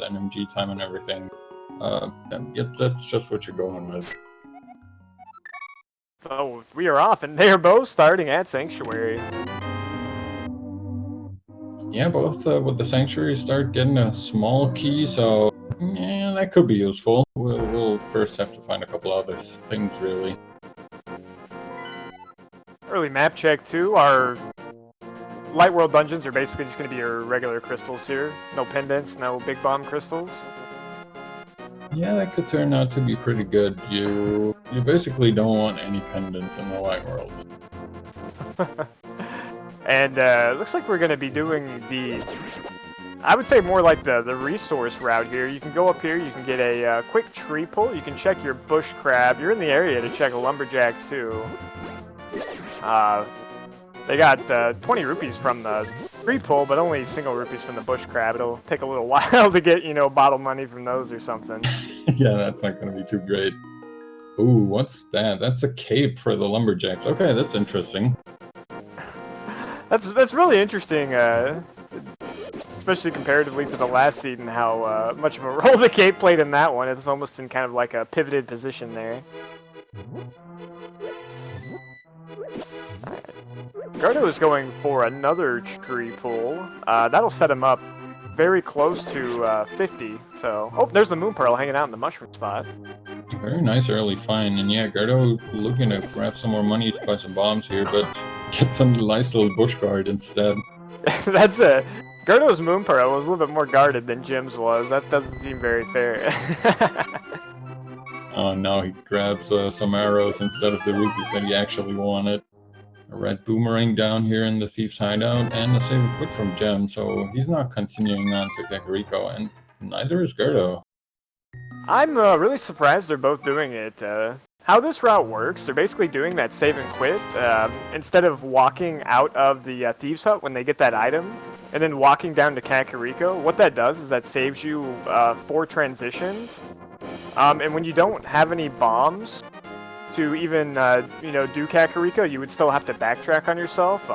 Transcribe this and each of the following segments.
NMG time and everything. Yep, that's just what you're going with. Oh, we are off, and they are both starting at Sanctuary. Yeah, both with the Sanctuary start getting a small key, so yeah, that could be useful. We'll first have to find a couple other things, really. Early map check, too. Our Light World dungeons are basically just going to be your regular crystals here. No pendants, no big bomb crystals. Yeah, that could turn out to be pretty good. You basically don't want any pendants in the Light World. And it looks like we're going to be doing the, I would say more like the resource route here. You can go up here, you can get a quick tree pull, you can check your bush crab. You're in the area to check a lumberjack too. They got 20 rupees from the tree pull, but only single rupees from the bush crab. It'll take a little while to get, you know, bottle money from those or something. Yeah, that's not going to be too great. Ooh, what's that? That's a cape for the lumberjacks. Okay, that's interesting. That's really interesting, especially comparatively to the last season, how much of a role the cape played in that one. It's almost in kind of like a pivoted position there. G3rd0 is going for another tree pull. That'll set him up very close to 50. So, oh, there's the Moon Pearl hanging out in the mushroom spot. Very nice early find, and yeah, G3rd0 looking to grab some more money to buy some bombs here, but get some nice little bush guard instead. That's it. G3rd0's Moon Pearl was a little bit more guarded than Jim's was. That doesn't seem very fair. Oh no, he grabs some arrows instead of the rupees that he actually wanted. A red boomerang down here in the Thieves hideout, and a save a quit from Gem, so he's not continuing on to Kakariko, and neither is G3rd0. I'm really surprised they're both doing it. How this route works, they're basically doing that save and quit. Instead of walking out of the Thieves Hut when they get that item, and then walking down to Kakariko, what that does is that saves you 4 transitions. And when you don't have any bombs to even, you know, do Kakariko, you would still have to backtrack on yourself.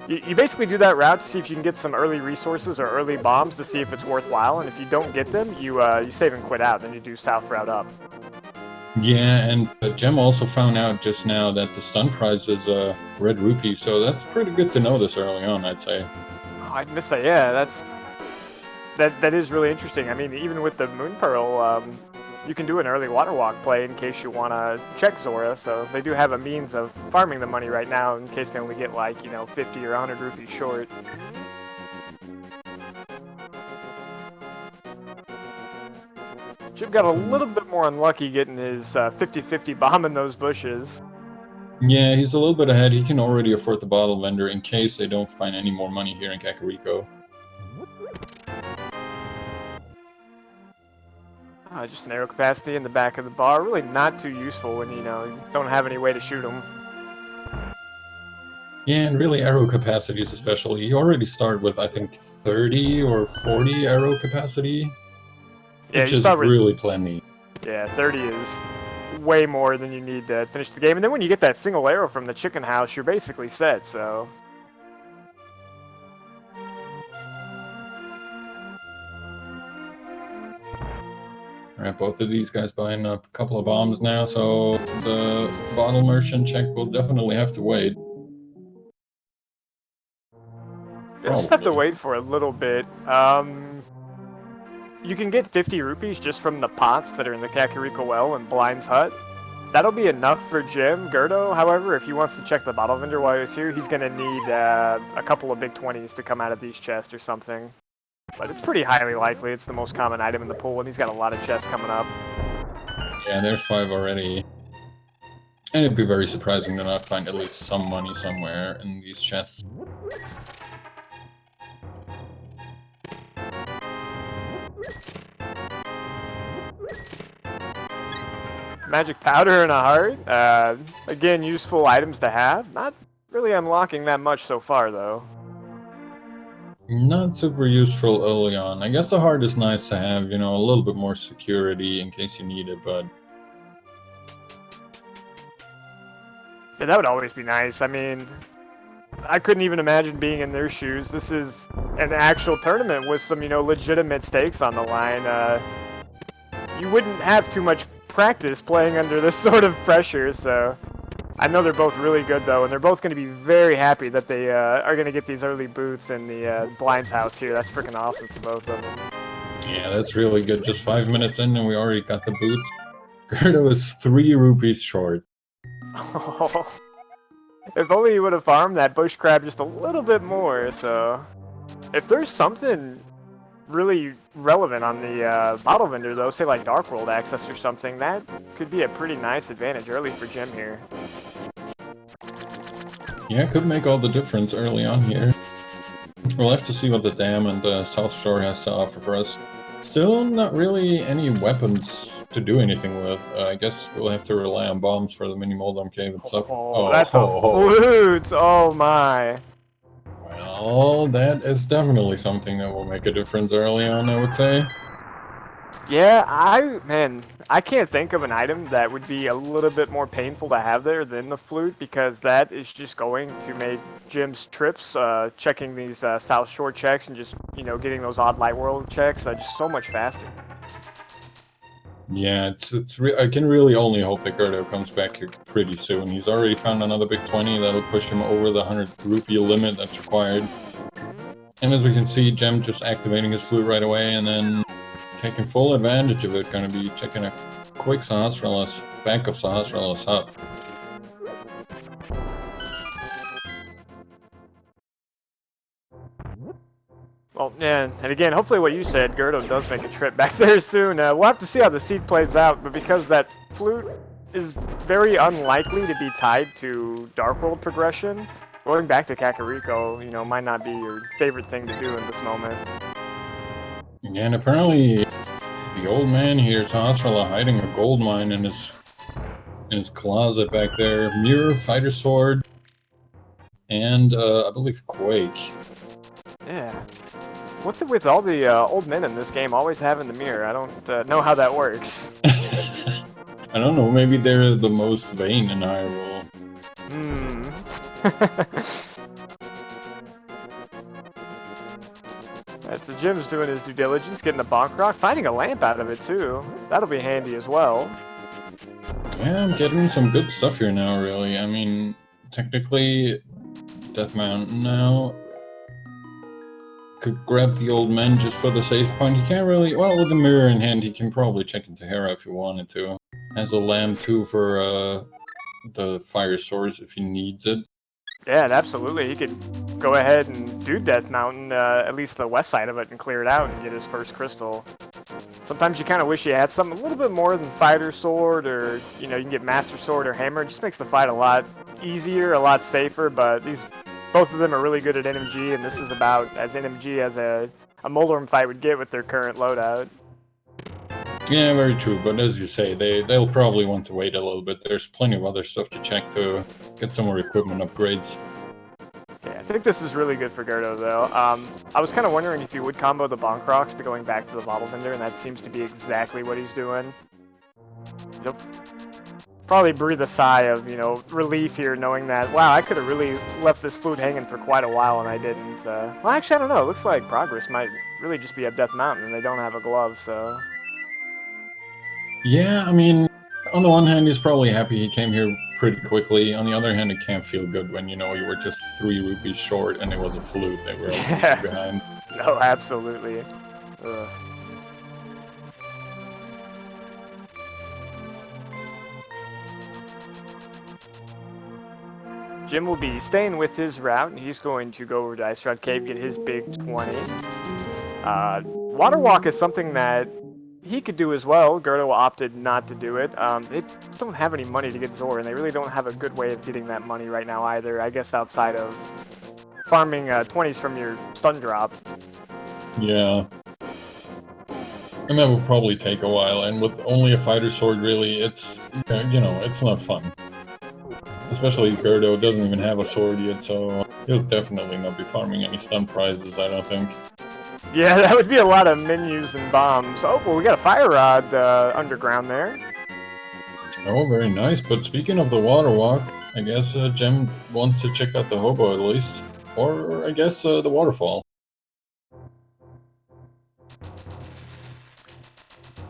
You basically do that route to see if you can get some early resources or early bombs to see if it's worthwhile, and if you don't get them, you save and quit out, then you do south route up. Yeah, and Gem also found out just now that the stun prize is a red rupee, so that's pretty good to know this early on, I'd say. Oh, I missed that. Yeah, that is really interesting. I mean, even with the Moon Pearl, you can do an early water walk play in case you want to check Zora, so they do have a means of farming the money right now in case they only get like, you know, 50 or 100 rupees short. Jim got a little bit more unlucky getting his 50-50 bomb in those bushes. Yeah, he's a little bit ahead. He can already afford the bottle vendor in case they don't find any more money here in Kakariko. Just an arrow capacity in the back of the bar. Really not too useful when, you know, you don't have any way to shoot them. Yeah, and really arrow capacities especially. You already start with, I think, 30 or 40 arrow capacity. Yeah, which is really plenty. Yeah, 30 is way more than you need to finish the game. And then when you get that single arrow from the chicken house, you're basically set, so... Alright, both of these guys buying up a couple of bombs now, so the bottle merchant check will definitely have to wait. You'll just have to wait for a little bit. You can get 50 rupees just from the pots that are in the Kakariko Well and Blind's Hut. That'll be enough for Jim. G3rd0, however, if he wants to check the bottle vendor while he's here, he's going to need a couple of big 20s to come out of these chests or something. But it's pretty highly likely. It's the most common item in the pool, and he's got a lot of chests coming up. Yeah, there's 5 already. And it'd be very surprising to not find at least some money somewhere in these chests. Magic powder and a heart. Again, useful items to have. Not really unlocking that much so far, though. Not super useful early on. I guess the heart is nice to have, you know, a little bit more security in case you need it, but... Yeah, that would always be nice. I mean, I couldn't even imagine being in their shoes. This is an actual tournament with some, you know, legitimate stakes on the line. You wouldn't have too much practice playing under this sort of pressure, so I know they're both really good though, and they're both going to be very happy that they are going to get these early boots in the Blind's house here. That's freaking awesome for both of them. Yeah, that's really good. Just 5 minutes in and we already got the boots. g3rd0 is 3 rupees short. Oh, if only you would have farmed that bush crab just a little bit more, so... If there's something really relevant on the bottle vendor though, say like Dark World access or something, that could be a pretty nice advantage early for Jim here. Yeah, could make all the difference early on here. We'll have to see what the dam and the South Shore has to offer for us. Still not really any weapons to do anything with. I guess we'll have to rely on bombs for the mini Moldom cave and stuff. Oh, that's a flute! Oh my! Well, that is definitely something that will make a difference early on, I would say. Yeah, I can't think of an item that would be a little bit more painful to have there than the flute, because that is just going to make Jim's trips, checking these South Shore checks and just, you know, getting those odd Light World checks, just so much faster. Yeah, I can really only hope that g3rd0 comes back here pretty soon. He's already found another big 20 that'll push him over the 100 rupee limit that's required. And as we can see, Jem just activating his flute right away and then taking full advantage of it. Gonna be checking a quick Sahasralas, back of Sahasralas up. Well, yeah, and again, hopefully what you said, g3rd0 does make a trip back there soon. We'll have to see how the seed plays out, but because that flute is very unlikely to be tied to Dark World progression, going back to Kakariko, you know, might not be your favorite thing to do in this moment. Yeah, and apparently the old man here, Sahasrala, hiding a gold mine in his closet back there. Mirror, fighter sword, and I believe Quake. Yeah. What's it with all the old men in this game always having the mirror? I don't know how that works. I don't know, maybe they're the most vain in Hyrule. That's the Jim's doing his due diligence, getting the bonk rock, finding a lamp out of it too. That'll be handy as well. Yeah, I'm getting some good stuff here now, really. I mean, technically, Death Mountain now. Could grab the old man just for the save point. He can't really... Well, with the mirror in hand, he can probably check into Hera if he wanted to. Has a lamp too for the fire source if he needs it. Yeah, and absolutely. He could go ahead and do Death Mountain, at least the west side of it, and clear it out and get his first crystal. Sometimes you kind of wish you had something a little bit more than Fighter Sword, or, you know, you can get Master Sword or Hammer. It just makes the fight a lot easier, a lot safer, but both of them are really good at NMG, and this is about as NMG as a Moldorm fight would get with their current loadout. Yeah, very true, but as you say, they'll probably want to wait a little bit. There's plenty of other stuff to check to get some more equipment upgrades. Yeah, I think this is really good for g3rd0 though. I was kind of wondering if he would combo the Bonk Rocks to going back to the Bottle Vendor, and that seems to be exactly what he's doing. He'll probably breathe a sigh of, you know, relief here, knowing that, wow, I could have really left this flute hanging for quite a while and I didn't. Well, actually, I don't know. It looks like progress might really just be up Death Mountain, and they don't have a glove, so... Yeah, I mean, on the one hand, he's probably happy he came here pretty quickly. On the other hand, it can't feel good when, you know, you were just 3 rupees short and it was a flute that were behind. No, absolutely. Ugh. Jim will be staying with his route, and he's going to go over to Ice Rod Cave, get his big 20. Water Walk is something that he could do as well. g3rd0 opted not to do it. They just don't have any money to get Zor, and they really don't have a good way of getting that money right now either, I guess outside of farming 20s from your stun drop. Yeah. And that will probably take a while, and with only a fighter sword, really, it's, you know, it's not fun. Especially g3rd0 doesn't even have a sword yet, so he'll definitely not be farming any stun prizes, I don't think. Yeah, that would be a lot of menus and bombs. Oh, well, we got a fire rod underground there. Oh, very nice. But speaking of the water walk, I guess Gem wants to check out the hobo at least. Or, I guess, the waterfall.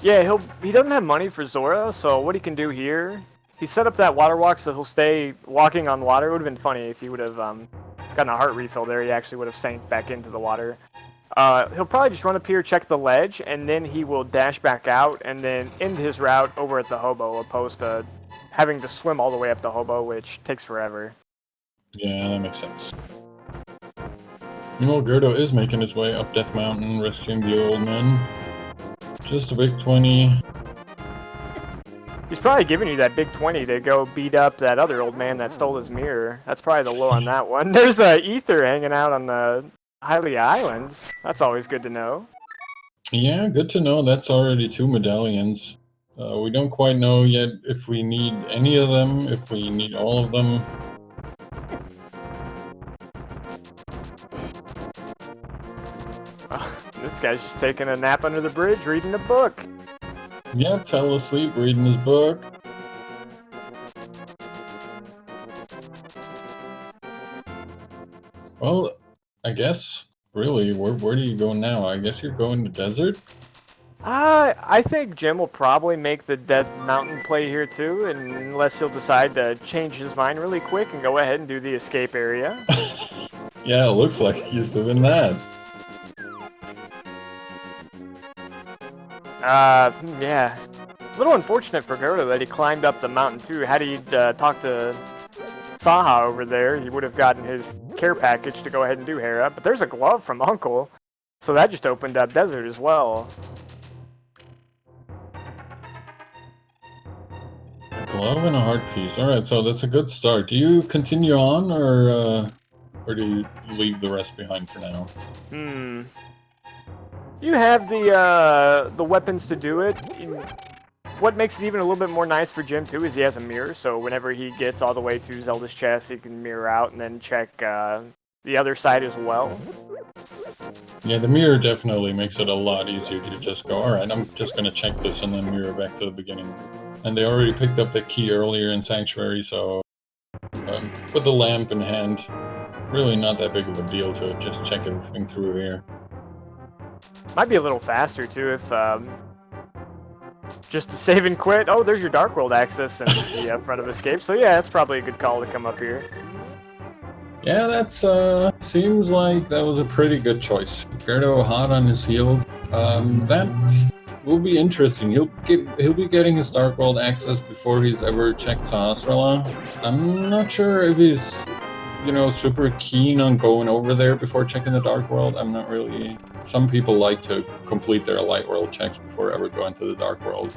Yeah, he doesn't have money for Zora, so what he can do here, he set up that water walk so he'll stay walking on water. It would have been funny if he would have gotten a heart refill there. He actually would have sank back into the water. He'll probably just run up here, check the ledge, and then he will dash back out and then end his route over at the hobo, opposed to having to swim all the way up the hobo, which takes forever. Yeah, that makes sense. Meanwhile, g3rd0 is making his way up Death Mountain, rescuing the old man. Just a big 20. He's probably giving you that big 20 to go beat up that other old man that stole his mirror. That's probably the low on that one. There's a ether hanging out on the Hyrule Islands. That's always good to know. Yeah, good to know. That's already 2 medallions. We don't quite know yet if we need any of them, if we need all of them. This guy's just taking a nap under the bridge, reading a book. Yeah, fell asleep reading his book. Well, I guess, really, where do you go now? I guess you're going to desert? I think Jim will probably make the Death Mountain play here too, unless he'll decide to change his mind really quick and go ahead and do the escape area. Yeah, it looks like he's doing that. Yeah. It's a little unfortunate for g3rd0 that he climbed up the mountain too. Had he talked to Saha over there, he would have gotten his care package to go ahead and do Hera. But there's a glove from Uncle, so that just opened up desert as well. A glove and a heart piece. Alright, so that's a good start. Do you continue on, or do you leave the rest behind for now? You have the weapons to do it. What makes it even a little bit more nice for Jim too is he has a mirror, so whenever he gets all the way to Zelda's chest, he can mirror out and then check the other side as well. Yeah, the mirror definitely makes it a lot easier to just go, alright, I'm just gonna check this and then mirror back to the beginning. And they already picked up the key earlier in Sanctuary, so with the lamp in hand, really not that big of a deal to just check everything through here. Might be a little faster too if just to save and quit. Oh, there's your Dark World access and the front of escape. So yeah, that's probably a good call to come up here. Yeah, that's seems like that was a pretty good choice. g3rd0 hot on his heels. That will be interesting. He'll be getting his Dark World access before he's ever checked Sahasrahla. I'm not sure if he's, you know, super keen on going over there before checking the Dark World. I'm not really. Some people like to complete their Light World checks before ever going to the Dark World.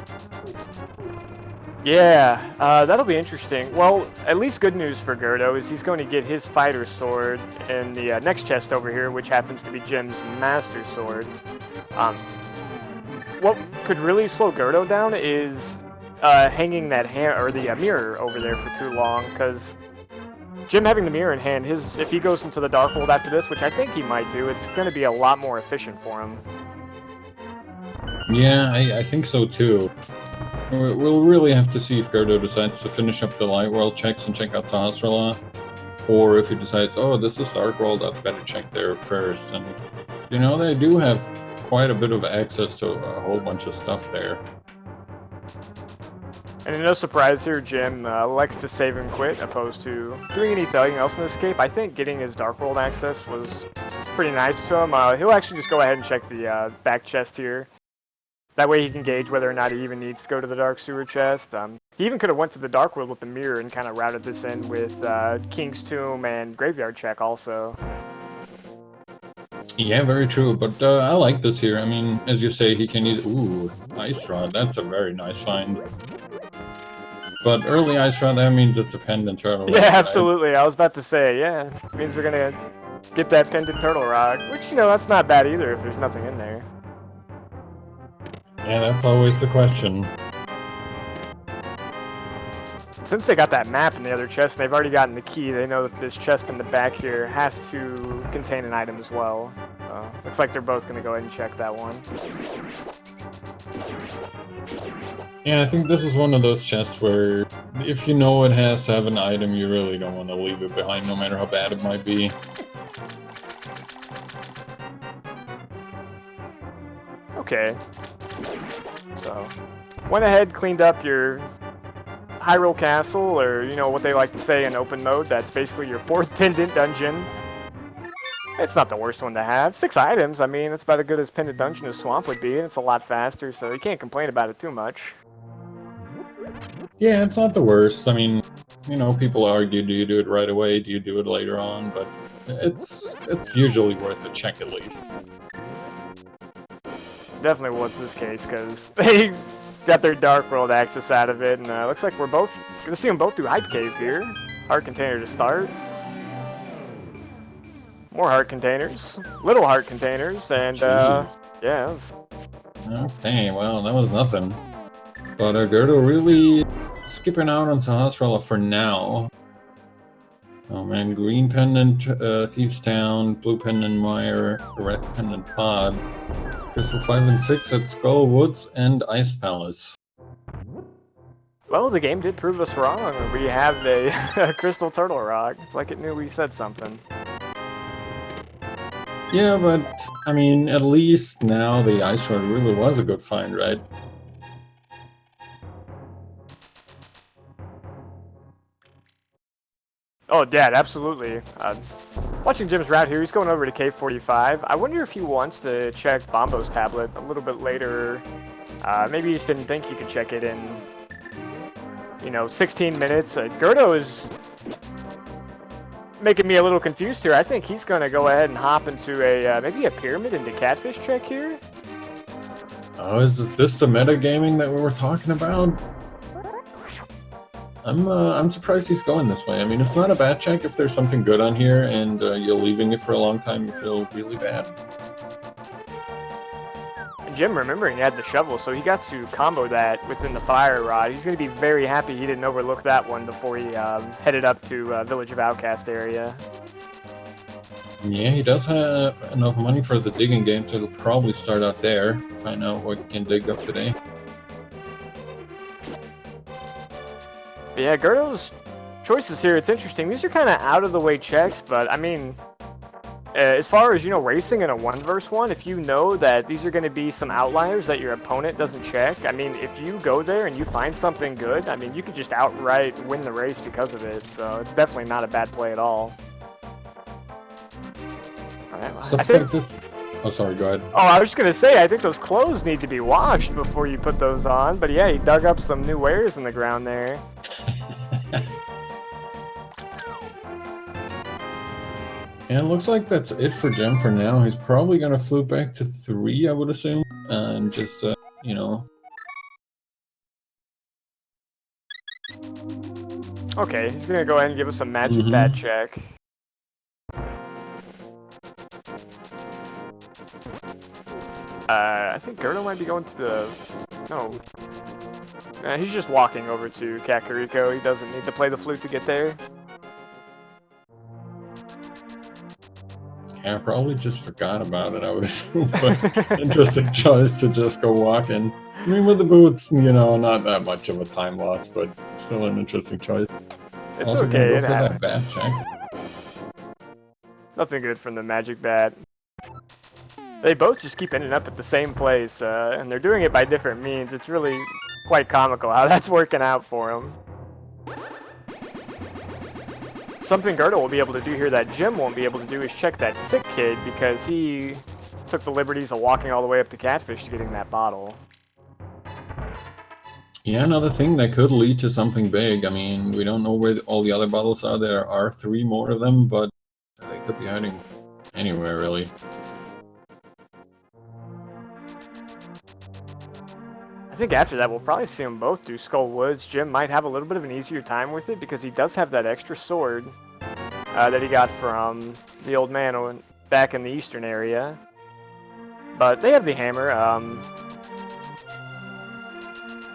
Yeah, that'll be interesting. Well, at least good news for g3rd0 is he's going to get his Fighter Sword in the next chest over here, which happens to be Jim's Master Sword. What could really slow g3rd0 down is hanging that mirror over there for too long, because Jim having the mirror in hand, if he goes into the Dark World after this, which I think he might do, it's going to be a lot more efficient for him. Yeah, I think so too. We'll really have to see if g3rd0 decides to finish up the Light World checks and check out Sahasrahla, or if he decides, oh, this is Dark World, I'd better check there first. And, you know, they do have quite a bit of access to a whole bunch of stuff there. And no surprise here, Jim likes to save and quit, opposed to doing anything else in the escape. I think getting his Dark World access was pretty nice to him. He'll actually just go ahead and check the back chest here. That way he can gauge whether or not he even needs to go to the Dark Sewer chest. He even could have went to the Dark World with the mirror and kind of routed this in with King's Tomb and Graveyard check also. Yeah, very true, but I like this here. I mean, as you say, he can use... Ooh, Ice Rod, that's a very nice find. But early Ice Rod, that means it's a pendant turtle. Yeah, absolutely. Right? I was about to say, yeah. It means we're going to get that pendant turtle rock, which, you know, that's not bad either if there's nothing in there. Yeah, that's always the question. Since they got that map in the other chest and they've already gotten the key, they know that this chest in the back here has to contain an item as well. Looks like they're both going to go ahead and check that one. Yeah, I think this is one of those chests where if you know it has to have an item, you really don't want to leave it behind, no matter how bad it might be. Okay. So, went ahead, cleaned up your Hyrule Castle, or, you know, what they like to say in open mode, that's basically your 4th pendant dungeon. It's not the worst one to have. 6 items, I mean, it's about as good as pendant dungeon as Swamp would be, and it's a lot faster, so you can't complain about it too much. Yeah, it's not the worst. I mean, you know, people argue, do you do it right away, do you do it later on, but it's usually worth a check at least. Definitely was this case, because they got their Dark World access out of it, and looks like we're both gonna see them both do Hype Cave here. Heart container to start. More heart containers. Little heart containers, and yeah. Okay, well, that was nothing. But g3rd0 really skipping out on Sahasrara for now. Oh man, green pendant, Thieves Town, blue pendant Mire, red pendant Pod, Crystal 5 and 6 at Skull Woods, and Ice Palace. Well, the game did prove us wrong. We have a Crystal Turtle Rock. It's like it knew we said something. Yeah, but, I mean, at least now the Ice Sword really was a good find, right? Oh, yeah, absolutely. Watching Jim's route here, he's going over to K45. I wonder if he wants to check Bombo's tablet a little bit later. Maybe he just didn't think you could check it in, you know, 16 minutes. g3rd0 is making me a little confused here. I think he's going to go ahead and hop into maybe a pyramid into catfish check here. Oh, is this the metagaming that we were talking about? I'm surprised he's going this way. I mean, it's not a bad check if there's something good on here and you're leaving it for a long time, you feel really bad. And Jim, remembering he had the shovel, so he got to combo that within the fire rod. He's going to be very happy he didn't overlook that one before he headed up to Village of Outcast area. Yeah, he does have enough money for the digging game, so he'll probably start out there, find out what he can dig up today. But yeah, g3rd0's choices here, it's interesting. These are kind of out-of-the-way checks, but, I mean, as far as, you know, racing in a 1v1, if you know that these are going to be some outliers that your opponent doesn't check, I mean, if you go there and you find something good, I mean, you could just outright win the race because of it, so it's definitely not a bad play at all. I think... Oh, sorry, go ahead. Oh, I was just going to say, I think those clothes need to be washed before you put those on, but yeah, he dug up some new wares in the ground there. And it looks like that's it for Jim for now. He's probably going to flute back to 3, I would assume, and just, you know... Okay, he's going to go ahead and give us a magic bat check. I think g3rd0 might be going to the... No. He's just walking over to Kakariko. He doesn't need to play the flute to get there. Yeah, I probably just forgot about it, I would assume, but interesting choice to just go walking. I mean, with the boots, you know, not that much of a time loss, but still an interesting choice. It's also okay, gonna go for that bat check. Nothing good from the magic bat. They both just keep ending up at the same place, and they're doing it by different means. It's really quite comical how that's working out for them. Something g3rd0 will be able to do here that Jim won't be able to do is check that sick kid, because he took the liberties of walking all the way up to Catfish to getting that bottle. Yeah, another thing that could lead to something big. I mean, we don't know where all the other bottles are. There are 3 more of them, but they could be hiding anywhere, really. I think after that, we'll probably see them both do Skull Woods. Jim might have a little bit of an easier time with it because he does have that extra sword that he got from the old man back in the eastern area. But they have the hammer.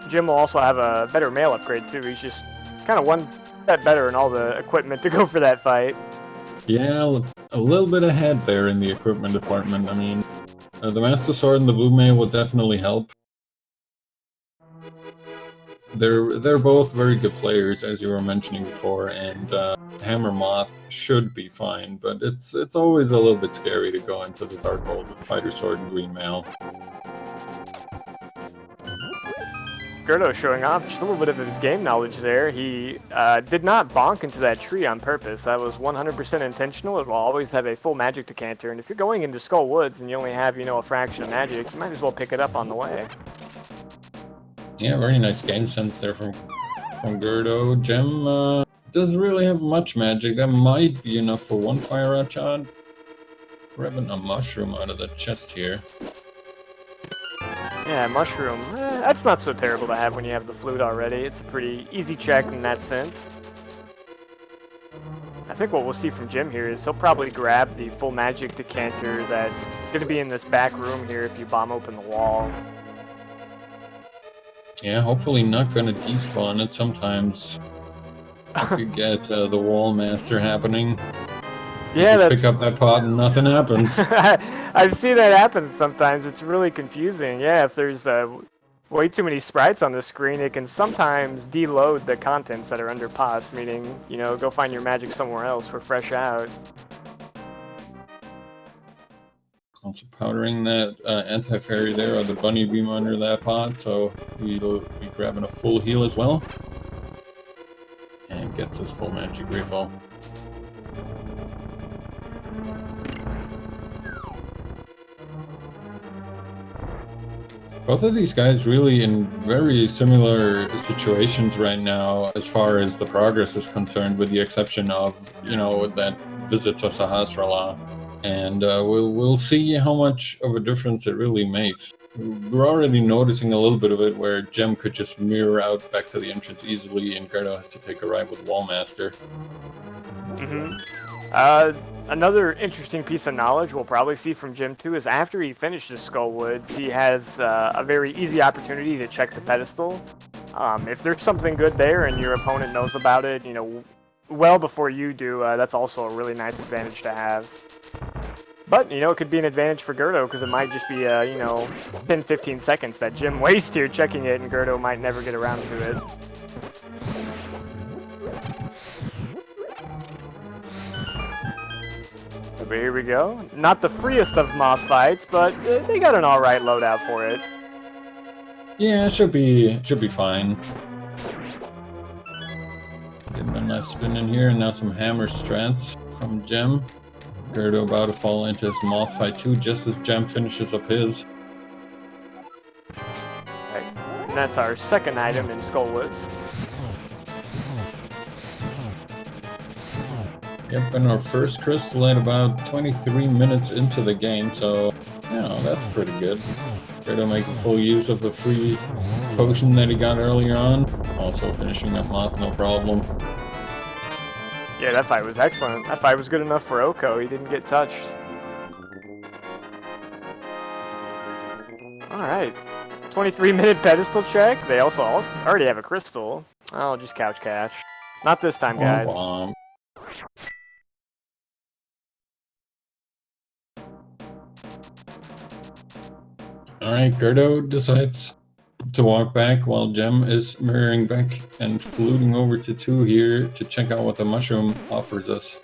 Jim will also have a better mail upgrade too. He's just kind of one step better in all the equipment to go for that fight. Yeah, a little bit ahead there in the equipment department. I mean, the Master Sword and the Blue Mail will definitely help. they're both very good players, as you were mentioning before, and Hammer Moth should be fine, but it's always a little bit scary to go into the Dark Hold with Fighter Sword and Green Mail. g3rd0 showing off just a little bit of his game knowledge there. He did not bonk into that tree on purpose. That was 100% intentional. It will always have a full magic decanter, and if you're going into Skull Woods and you only have, you know, a fraction of magic, you might as well pick it up on the way. Yeah, very nice game sense there from g3rd0. Gem doesn't really have much magic. That might be enough for one fire out shot. Grabbing a mushroom out of the chest here. Yeah, mushroom. That's not so terrible to have when you have the flute already. It's a pretty easy check in that sense. I think what we'll see from Jim here is he'll probably grab the full magic decanter that's going to be in this back room here if you bomb open the wall. Yeah, hopefully not going to despawn it. Sometimes you get the Wall Master happening. Yeah, just pick up that pot and nothing happens. I've seen that happen sometimes. It's really confusing. Yeah, if there's way too many sprites on the screen, it can sometimes deload the contents that are under pots, meaning, you know, go find your magic somewhere else for fresh out. Also powdering that anti-fairy there, or the bunny beam under that pot, so we'll be grabbing a full heal as well. And gets us full magic refill. Both of these guys really in very similar situations right now as far as the progress is concerned, with the exception of, you know, that visit to Sahasrara. And we'll see how much of a difference it really makes. We're already noticing a little bit of it where Gem could just mirror out back to the entrance easily and g3rd0 has to take a ride with Wallmaster. Another interesting piece of knowledge we'll probably see from Jim too is after he finishes Skull Woods, he has a very easy opportunity to check the pedestal. If there's something good there and your opponent knows about it, you know, well before you do, that's also a really nice advantage to have. But, you know, it could be an advantage for g3rd0 because it might just be, you know, 10-15 seconds that Jim wastes here checking it, and g3rd0 might never get around to it. But here we go. Not the freest of moth fights, but they got an alright loadout for it. Yeah, it should be fine. Getting a nice spin in here, and now some hammer strats from Gem. g3rd0 about to fall into his moth fight too, just as Gem finishes up his. Right. And that's our second item in Skull Woods. Yep, and our first crystal at about 23 minutes into the game, so, you know, that's pretty good. g3rd0 making full use of the free potion that he got earlier on. Also finishing up Moth, no problem. Yeah, that fight was excellent. That fight was good enough for Oko. He didn't get touched. Alright. 23-minute pedestal check. They also already have a crystal. I'll just couch cash. Not this time, guys. Alright, g3rd0 decides to walk back while Gem is mirroring back and fluting over to 2 here to check out what the mushroom offers us.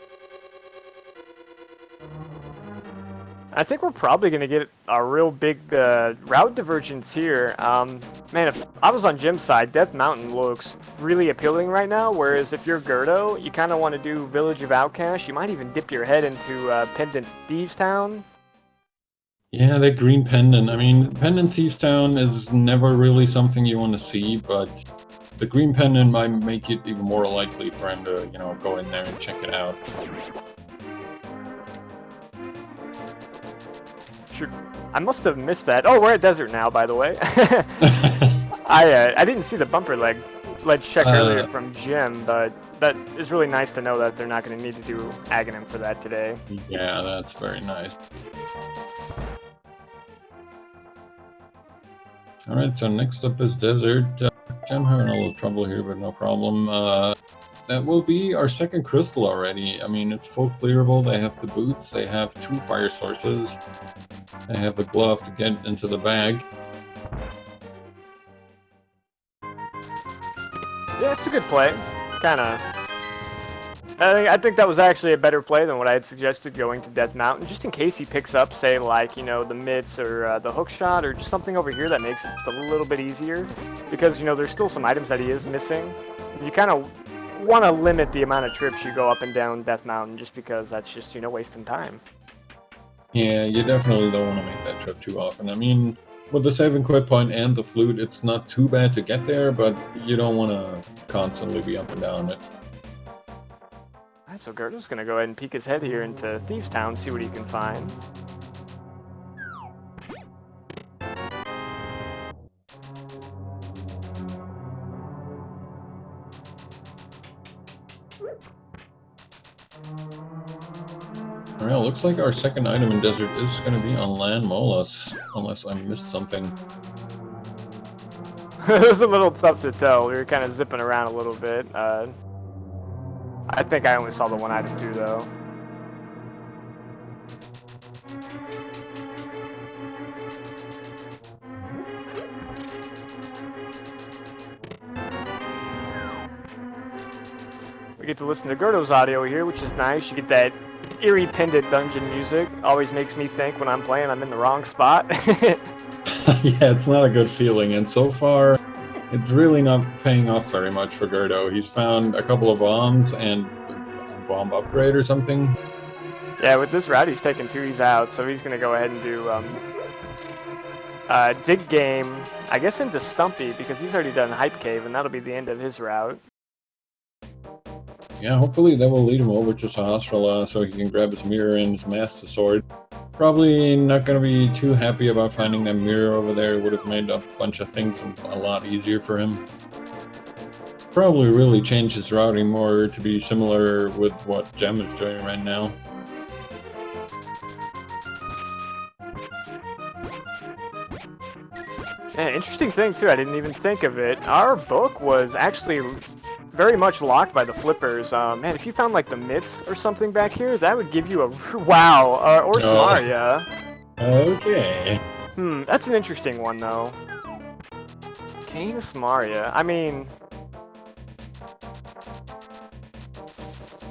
I think we're probably going to get a real big route divergence here. Man, if I was on Jim's side, Death Mountain looks really appealing right now, whereas if you're g3rd0, you kind of want to do Village of Outcasts. You might even dip your head into Pendant's Thieves Town. Yeah, that green pendant. I mean, Pendant Thieves Town is never really something you want to see, but the green pendant might make it even more likely for him to, you know, go in there and check it out. Sure. I must have missed that. Oh, we're at Desert now, by the way. I didn't see the bumper ledge check earlier from Jim, but that is really nice to know that they're not going to need to do Aghanim for that today. Yeah, that's very nice. Alright, so next up is Desert. I'm having a little trouble here, but no problem. That will be our second crystal already. I mean, it's full clearable. They have the boots, they have 2 fire sources, they have the glove to get into the bag. Yeah, it's a good play. Kind of. I think that was actually a better play than what I had suggested going to Death Mountain, just in case he picks up, say, like, you know, the mitts or the hook shot or just something over here that makes it a little bit easier. Because, you know, there's still some items that he is missing. You kind of want to limit the amount of trips you go up and down Death Mountain just because that's just, you know, wasting time. Yeah, you definitely don't want to make that trip too often. I mean, with the save and quit point and the flute, it's not too bad to get there, but you don't want to constantly be up and down it. Alright, so g3rd0's gonna go ahead and peek his head here into Thieves Town, see what he can find. Well, looks like our second item in desert is going to be on land molas, unless I missed something. It was a little tough to tell. We were kind of zipping around a little bit. I think I only saw the one item too, though. We get to listen to g3rd0's audio here, which is nice. You get that eerie pendant dungeon music. Always makes me think when I'm playing I'm in the wrong spot. Yeah, it's not a good feeling, and so far, it's really not paying off very much for g3rd0. He's found a couple of bombs and a bomb upgrade or something. Yeah, with this route he's taking 2 E's out, so he's going to go ahead and do dig game, I guess into Stumpy, because he's already done Hype Cave, and that'll be the end of his route. Yeah, hopefully that will lead him over to Sahasrara so he can grab his mirror and his Master Sword. Probably not going to be too happy about finding that mirror over there. It would have made a bunch of things a lot easier for him. Probably really change his routing more to be similar with what Gem is doing right now. Yeah, interesting thing too, I didn't even think of it. Our book was actually very much locked by the flippers. Man, if you found like the mitts or something back here, that would give you a wow. Or Samaria. Okay. That's an interesting one though. Cane of Samaria. I mean,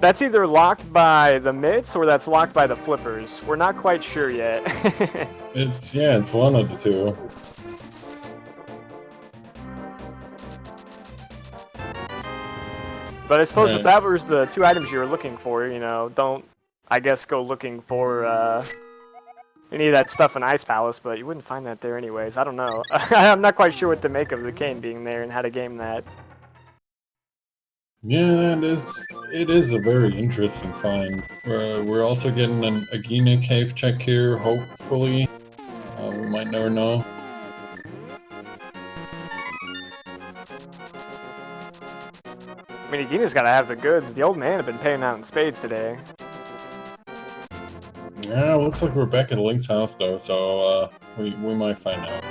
that's either locked by the mitts or that's locked by the flippers. We're not quite sure yet. It's one of the two. But I suppose if that was the 2 items you were looking for, you know, don't, I guess, go looking for any of that stuff in Ice Palace, but you wouldn't find that there anyways. I don't know. I'm not quite sure what to make of the cane being there and how to game that. Yeah, it is a very interesting find. We're also getting an Agina cave check here, hopefully. We might never know. I mean, Agina's gotta have the goods. The old man have been paying out in spades today. Yeah, looks like we're back at Link's house though, so we might find out.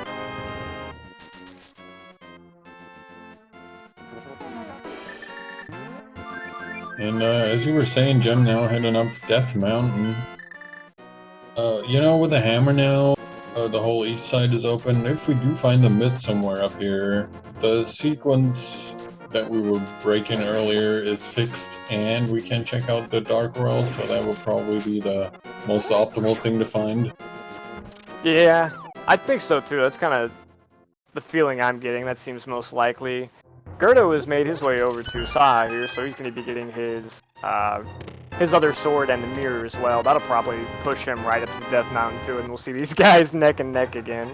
And as you were saying, Gem now heading up Death Mountain. You know, with the hammer now, the whole east side is open. If we do find the myth somewhere up here, the sequence that we were breaking earlier is fixed, and we can check out the Dark World, so that will probably be the most optimal thing to find. Yeah, I think so too. That's kind of the feeling I'm getting. That seems most likely. g3rd0 has made his way over to Saha here, so he's going to be getting his other sword and the mirror as well. That'll probably push him right up to Death Mountain too, and we'll see these guys neck and neck again.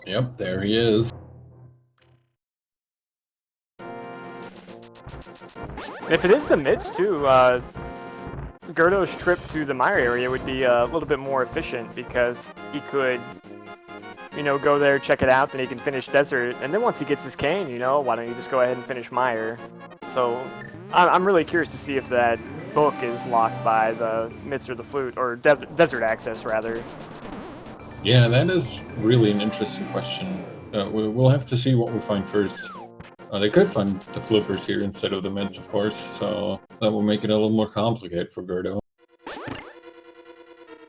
Yep, there he is. If it is the mids too, g3rd0's trip to the Mire area would be a little bit more efficient because he could, you know, go there, check it out, then he can finish Desert, and then once he gets his cane, you know, why don't you just go ahead and finish Mire? So I'm really curious to see if that book is locked by the mitts or the flute, or Desert access rather. Yeah, that is really an interesting question. We'll have to see what we find first. They could find the flippers here instead of the mids, of course, so that will make it a little more complicated for g3rd0.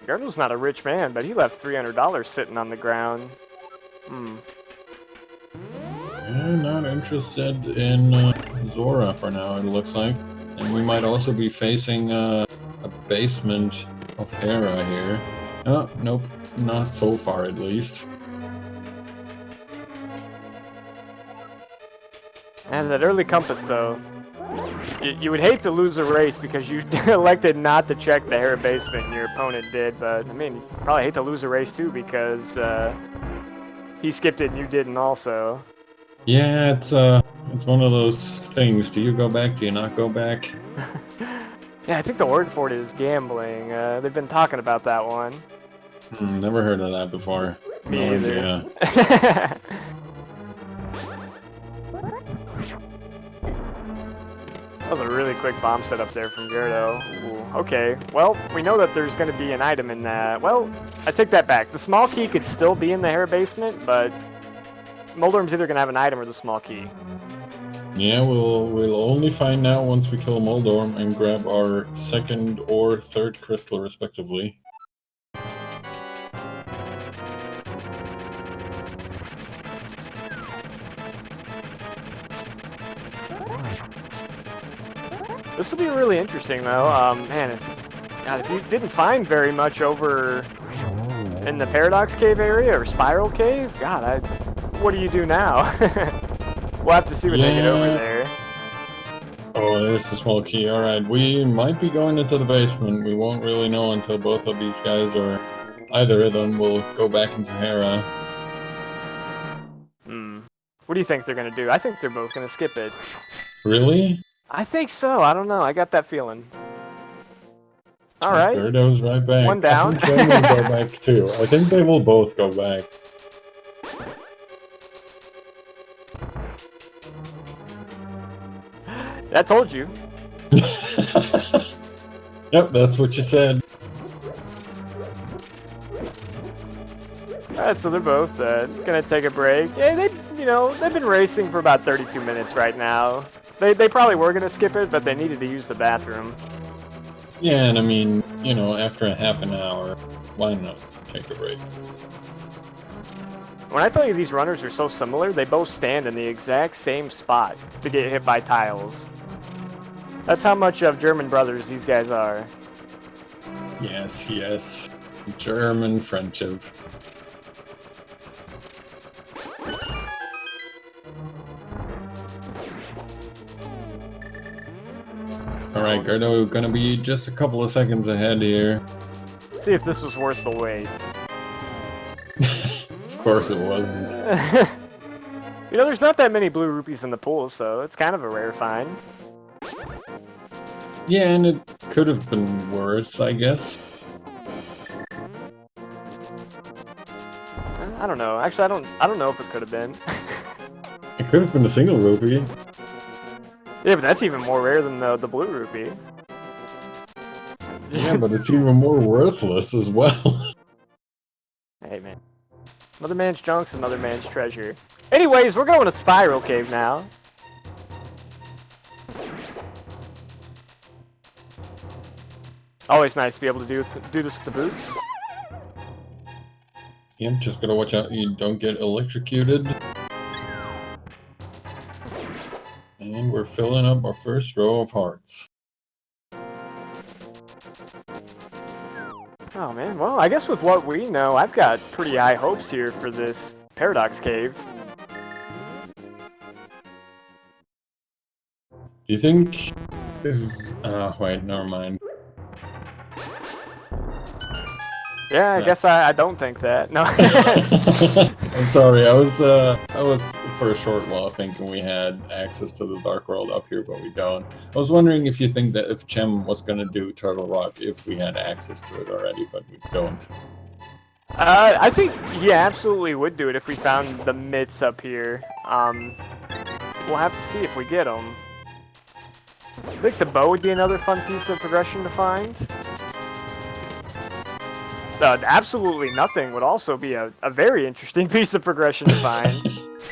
Garno's not a rich man, but he left $300 sitting on the ground. Hmm. I'm not interested in Zora for now, it looks like. And we might also be facing a basement of Hera here. Oh, nope, not so far at least. And that early compass, though. You would hate to lose a race because you elected not to check the Hera basement and your opponent did, but I mean, you probably hate to lose a race too because he skipped it and you didn't also. Yeah, it's one of those things. Do you go back? Do you not go back? Yeah, I think the word for it is gambling. They've been talking about that one. Never heard of that before. Me either. Idea. That was a really quick bomb setup there from g3rd0. Okay, well, we know that there's going to be an item in that. Well, I take that back. The small key could still be in the Hera basement, but Moldorm's either going to have an item or the small key. Yeah, we'll only find out once we kill Moldorm and grab our second or third crystal, respectively. This will be really interesting, though. Man, if you didn't find very much over in the Paradox Cave area or Spiral Cave, God, what do you do now? We'll have to see when they get over there. Oh, there's the small key. Alright, we might be going into the basement. We won't really know until both of these guys, or either of them, will go back into Hera. What do you think they're going to do? I think they're both going to skip it. Really? I think so. I don't know. I got that feeling. All right. g3rd0's right back. One down. I think they will go back too. I think they will both go back. I told you. Yep, that's what you said. Alright, so they're both gonna take a break. Yeah, they've been racing for about 32 minutes right now. They probably were gonna skip it, but they needed to use the bathroom. Yeah, and I mean, you know, after a half an hour, why not take a break? When I tell you these runners are so similar, they both stand in the exact same spot to get hit by tiles. That's how much of German brothers these guys are. Yes, yes. German friendship. Alright, g3rd0 gonna be just a couple of seconds ahead here. See if this was worth the wait. Of course it wasn't. You know, there's not that many blue rupees in the pool, so it's kind of a rare find. Yeah, and it could have been worse, I guess. I don't know. Actually, I don't know if it could have been. It could have been a single rupee. Yeah, but that's even more rare than the blue rupee. Yeah, but it's even more worthless as well. Hey, man. Another man's junk's another man's treasure. Anyways, we're going to Spiral Cave now. Always nice to be able to do this with the boots. Yep, just gotta watch out you don't get electrocuted. And we're filling up our first row of hearts. Oh man, well, I guess with what we know, I've got pretty high hopes here for this Paradox Cave. Do you think if... wait, never mind. Yeah, I guess I don't think that. No. I'm sorry, I was for a short while thinking we had access to the Dark World up here, but we don't. I was wondering if you think that if Chem was gonna do Turtle Rock, if we had access to it already, but we don't. I think he absolutely would do it if we found the mitts up here. We'll have to see if we get them. I think the bow would be another fun piece of progression to find. Absolutely nothing would also be a very interesting piece of progression to find.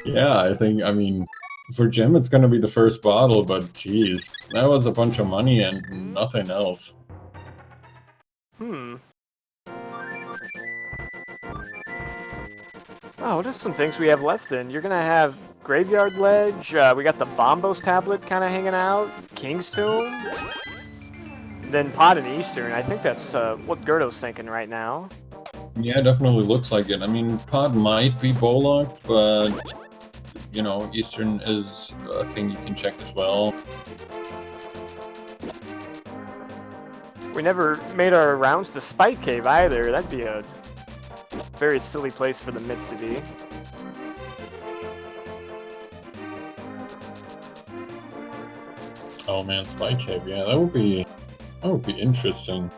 Yeah, I mean, for Jim it's gonna be the first bottle, but geez, that was a bunch of money and nothing else. Oh, what are some things we have left then? You're gonna have Graveyard Ledge, we got the Bombos tablet kind of hanging out, King's Tomb, then Pod and Eastern. I think that's what g3rd0's thinking right now. Yeah, it definitely looks like it. I mean, Pod might be bow-locked, but, you know, Eastern is a thing you can check as well. We never made our rounds to Spike Cave either. That'd be a very silly place for the mids to be. Oh man, Spike Cave, yeah, that would be interesting.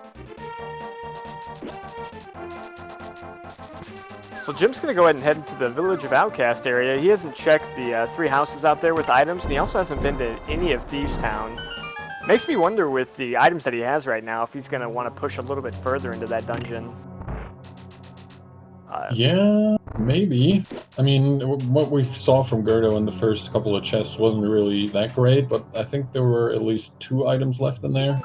So Jim's gonna go ahead and head into the Village of Outcast area. He hasn't checked the 3 houses out there with items, and he also hasn't been to any of Thieves Town. Makes me wonder with the items that he has right now if he's gonna want to push a little bit further into that dungeon. Yeah, maybe. I mean, what we saw from g3rd0 in the first couple of chests wasn't really that great, but I think there were at least 2 items left in there.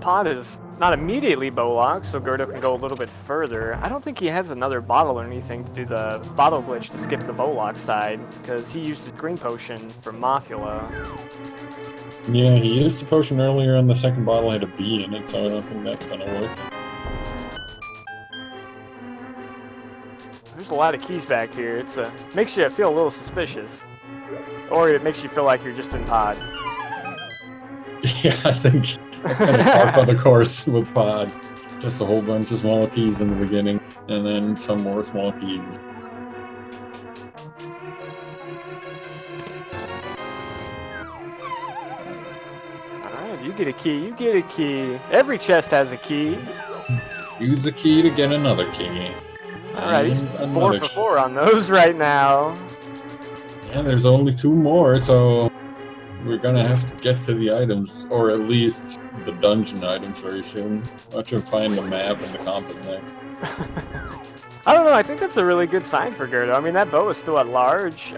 Pod is not immediately bow locked, so g3rd0 can go a little bit further. I don't think he has another bottle or anything to do the bottle glitch to skip the bow lock side, because he used his green potion for Mothula. Yeah, he used the potion earlier, and the second bottle had a B in it, so I don't think that's gonna work. There's a lot of keys back here. It's makes you feel a little suspicious, or it makes you feel like you're just in Pod. Yeah, I think that's kind of par for the course with Pod. Just a whole bunch of small keys in the beginning, and then some more small keys. Alright, you get a key, you get a key. Every chest has a key. Use the key to get another key. Alright, he's 4 for 4 on those right now. Yeah, there's only 2 more, so we're gonna have to get to the items, or at least the dungeon items very soon. Watch him find the map and the compass next. I don't know, I think that's a really good sign for g3rd0. I mean, that bow is still at large.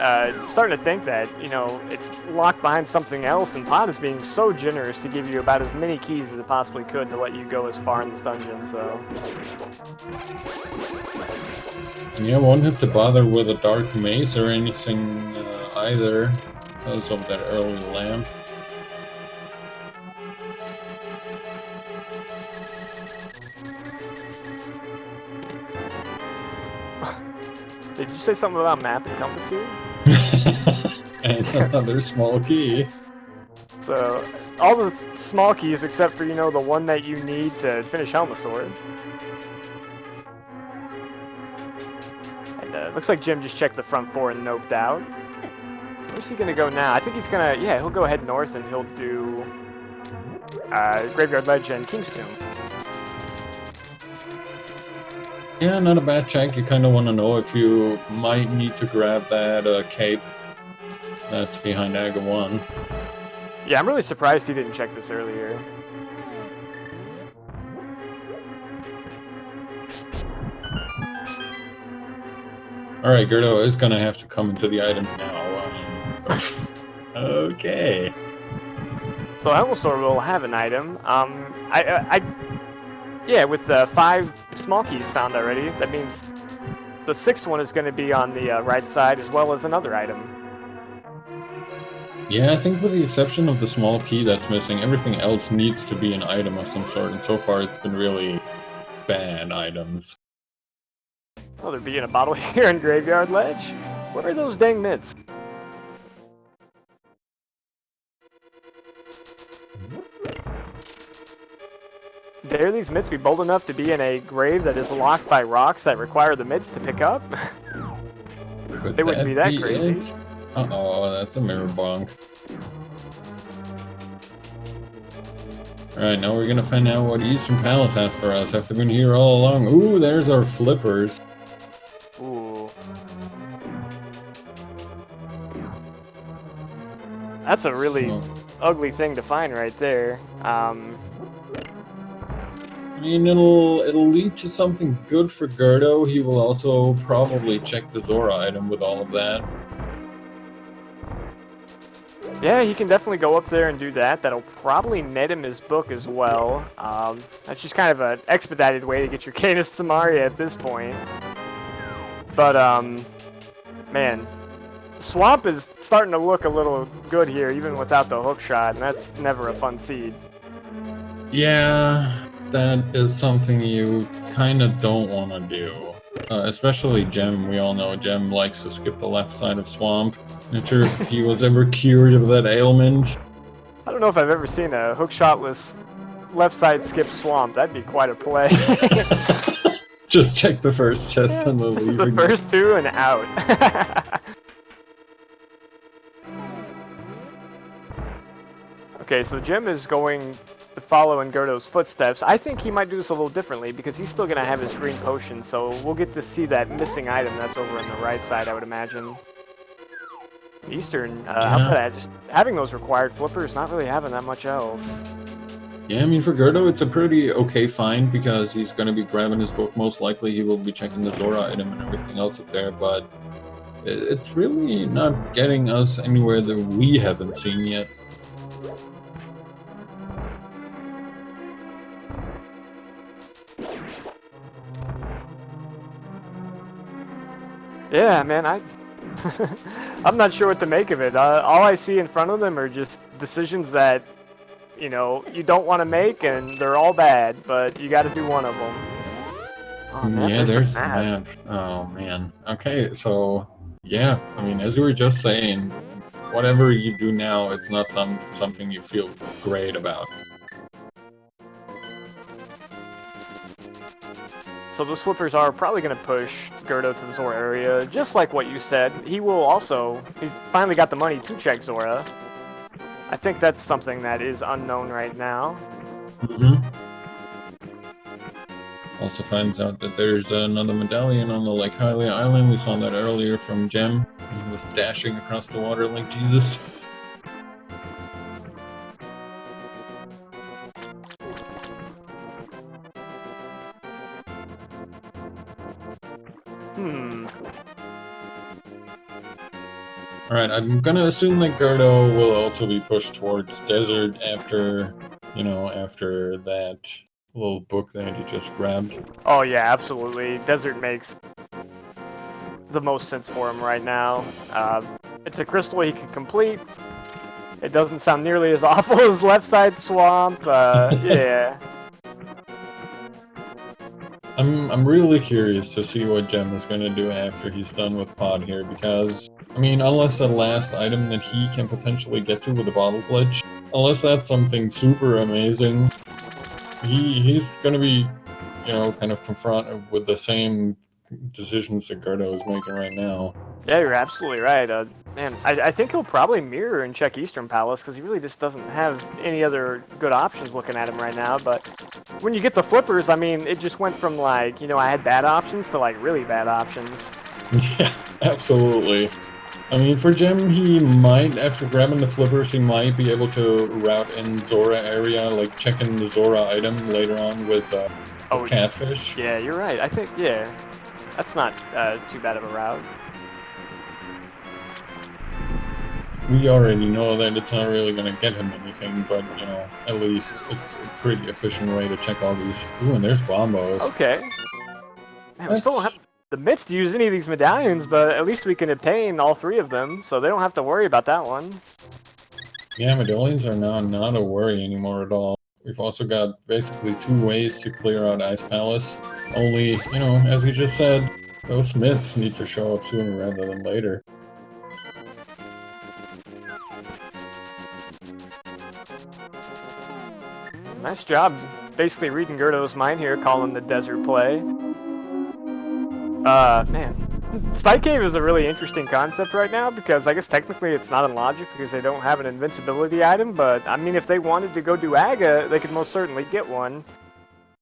Starting to think that, you know, it's locked behind something else, and Pod is being so generous to give you about as many keys as it possibly could to let you go as far in this dungeon, so... Yeah, won't have to bother with a dark maze or anything either, because of that early lamp. Did you say something about map and compass here? And another small key. So, all the small keys except for, you know, the one that you need to finish Helma's Sword. And looks like Jim just checked the front 4 and noped out. Where's he gonna go now? I think he's gonna, yeah, he'll go head north and he'll do Graveyard Ledge and King's Tomb. Yeah, not a bad check. You kind of want to know if you might need to grab that cape that's behind Aga 1. Yeah, I'm really surprised he didn't check this earlier. Alright, g3rd0 is gonna have to come into the items now. Okay. So Helma's Sword will have an item. Yeah, with 5 small keys found already, that means the 6th one is going to be on the right side as well as another item. Yeah, I think with the exception of the small key that's missing, everything else needs to be an item of some sort, and so far it's been really bad items. Oh, there being a bottle here in Graveyard Ledge? What are those dang mitts? Dare these mitts be bold enough to be in a grave that is locked by rocks that require the mitts to pick up? They wouldn't be that crazy. Uh-oh, that's a mirror bonk. Alright, now we're gonna find out what Eastern Palace has for us after being here all along. Ooh, there's our flippers. Ooh. That's a really ugly thing to find right there. I mean, it'll lead to something good for g3rd0. He will also probably check the Zora item with all of that. Yeah, he can definitely go up there and do that. That'll probably net him his book as well. That's just kind of an expedited way to get your Canis Samaria at this point. But, man, Swamp is starting to look a little good here, even without the hook shot, and that's never a fun seed. Yeah, that is something you kind of don't want to do. Especially Gem. We all know Gem likes to skip the left side of Swamp. Not sure if he was ever cured of that ailment. I don't know if I've ever seen a hook shotless left side skip Swamp. That'd be quite a play. Just check the first chest and the leaving. The first two and out. Okay, so Jim is going to follow in Gerdo's footsteps. I think he might do this a little differently because he's still going to have his green potion, so we'll get to see that missing item that's over on the right side, I would imagine. Eastern, outside of that, just having those required flippers, not really having that much else. Yeah, I mean, for Gerdo, it's a pretty okay find because he's going to be grabbing his book. Most likely he will be checking the Zora item and everything else up there, but it's really not getting us anywhere that we haven't seen yet. Yeah, man, I'm not sure what to make of it. All I see in front of them are just decisions that, you know, you don't want to make, and they're all bad, but you got to do one of them. Oh, man, yeah, there's the map. Oh, man. Okay, so, yeah, I mean, as we were just saying, whatever you do now, it's not something you feel great about. So those flippers are probably going to push Gerdo to the Zora area, just like what you said. He will also, he's finally got the money to check Zora. I think that's something that is unknown right now. Mm-hmm. Also finds out that there's another medallion on the Lake Hylia Island. We saw that earlier from Gem. He was dashing across the water like Jesus. Alright, I'm gonna assume that Gerdo will also be pushed towards Desert after, you know, after that little book that he just grabbed. Oh yeah, absolutely. Desert makes the most sense for him right now. It's a crystal he can complete. It doesn't sound nearly as awful as Left Side Swamp. Yeah. I'm really curious to see what Gem is going to do after he's done with Pod here, because, I mean, unless the last item that he can potentially get to with the bottle glitch, unless that's something super amazing, he's going to be, you know, kind of confronted with the same decisions that Gerdo is making right now. Yeah, you're absolutely right. Man, I think he'll probably mirror and check Eastern Palace because he really just doesn't have any other good options looking at him right now. But when you get the flippers, I mean, it just went from like, you know, I had bad options to like really bad options. Yeah, absolutely. I mean, for Gem, he might, after grabbing the flippers, he might be able to route in Zora area, like checking the Zora item later on with Catfish. Yeah, you're right. I think, yeah, that's not too bad of a route. We already know that it's not really going to get him anything, but, you know, at least it's a pretty efficient way to check all these. Ooh, and there's Bombos. Okay. Man, we still don't have the mitts to use any of these medallions, but at least we can obtain all three of them, so they don't have to worry about that one. Yeah, medallions are now not a worry anymore at all. We've also got basically 2 ways to clear out Ice Palace. Only, you know, as we just said, those mitts need to show up sooner rather than later. Nice job basically reading Gerdo's mind here, calling the desert play. Man. Spike Cave is a really interesting concept right now because I guess technically it's not in logic because they don't have an invincibility item, but I mean if they wanted to go do Aga, they could most certainly get one.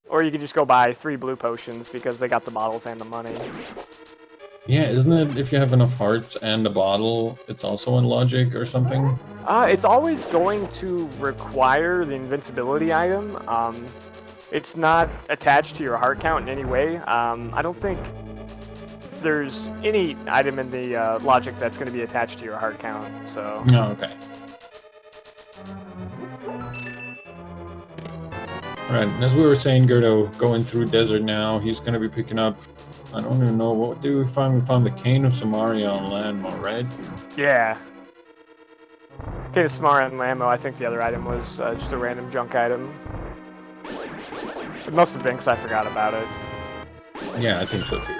Or you could just go buy 3 blue potions because they got the bottles and the money. Yeah, isn't it if you have enough hearts and a bottle, it's also in logic or something? It's always going to require the invincibility item. It's not attached to your heart count in any way. I don't think there's any item in the logic that's going to be attached to your heart count. So. Oh, okay. Alright, as we were saying, g3rd0 going through desert now. He's going to be picking up, I don't even know, what did we find? We found the Cane of Samaria on Landmo, right? Yeah. Cane of Samaria and Landmo, I think the other item was just a random junk item. It must have been because I forgot about it. Yeah, I think so too.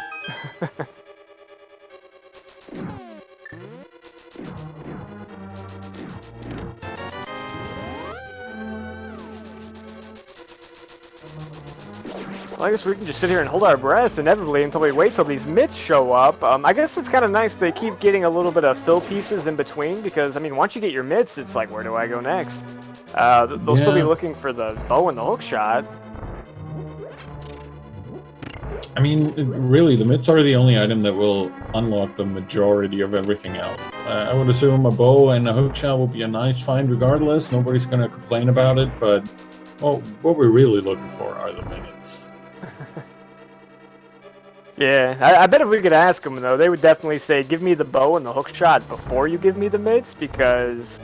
Well, I guess we can just sit here and hold our breath inevitably until we wait till these myths show up. I guess it's kind of nice they keep getting a little bit of fill pieces in between because, I mean, once you get your myths, it's like, where do I go next? They'll still be looking for the bow and the hook shot. I mean, really, the myths are the only item that will unlock the majority of everything else. I would assume a bow and a hook shot will be a nice find regardless. Nobody's going to complain about it, but well, what we're really looking for are the minutes. Yeah, I bet if we could ask them, though, they would definitely say, give me the bow and the hook shot before you give me the myths, because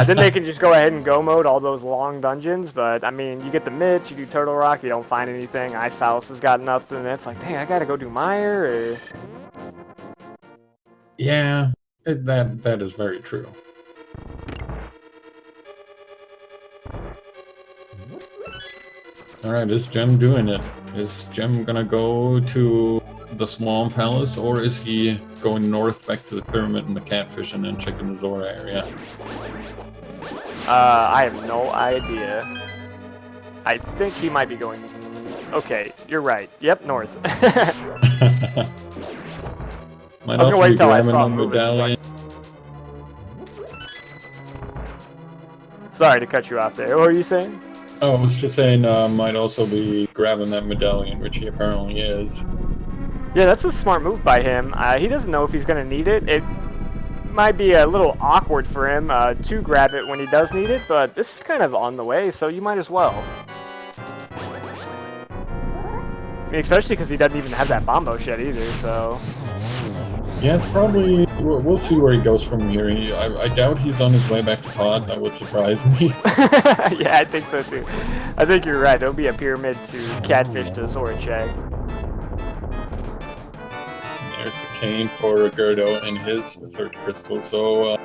then they can just go ahead and go mode all those long dungeons. But, I mean, you get the myths, you do Turtle Rock, you don't find anything, Ice Palace has got nothing, and it's like, dang, I gotta go do Mire, or... Yeah, that is very true. Alright, is Gem doing it? Is Gem gonna go to the Swamp Palace, or is he going north back to the Pyramid and the Catfish and then checking the Zora area? I have no idea. I think he might be going... Okay, you're right. Yep, north. Might I was gonna wait until I saw him medallion. Sorry to cut you off there. What were you saying? Oh, I was just saying, might also be grabbing that medallion, which he apparently is. Yeah, that's a smart move by him. He doesn't know if he's going to need it. It might be a little awkward for him to grab it when he does need it, but this is kind of on the way, so you might as well. I mean, especially because he doesn't even have that bomb boat yet either, so... Yeah, it's probably... We'll see where he goes from here. I doubt he's on his way back to Pod. That would surprise me. Yeah, I think so too. I think you're right. There'll be a pyramid to Catfish to Zora check. There's the cane for g3rd0 and his third crystal. So,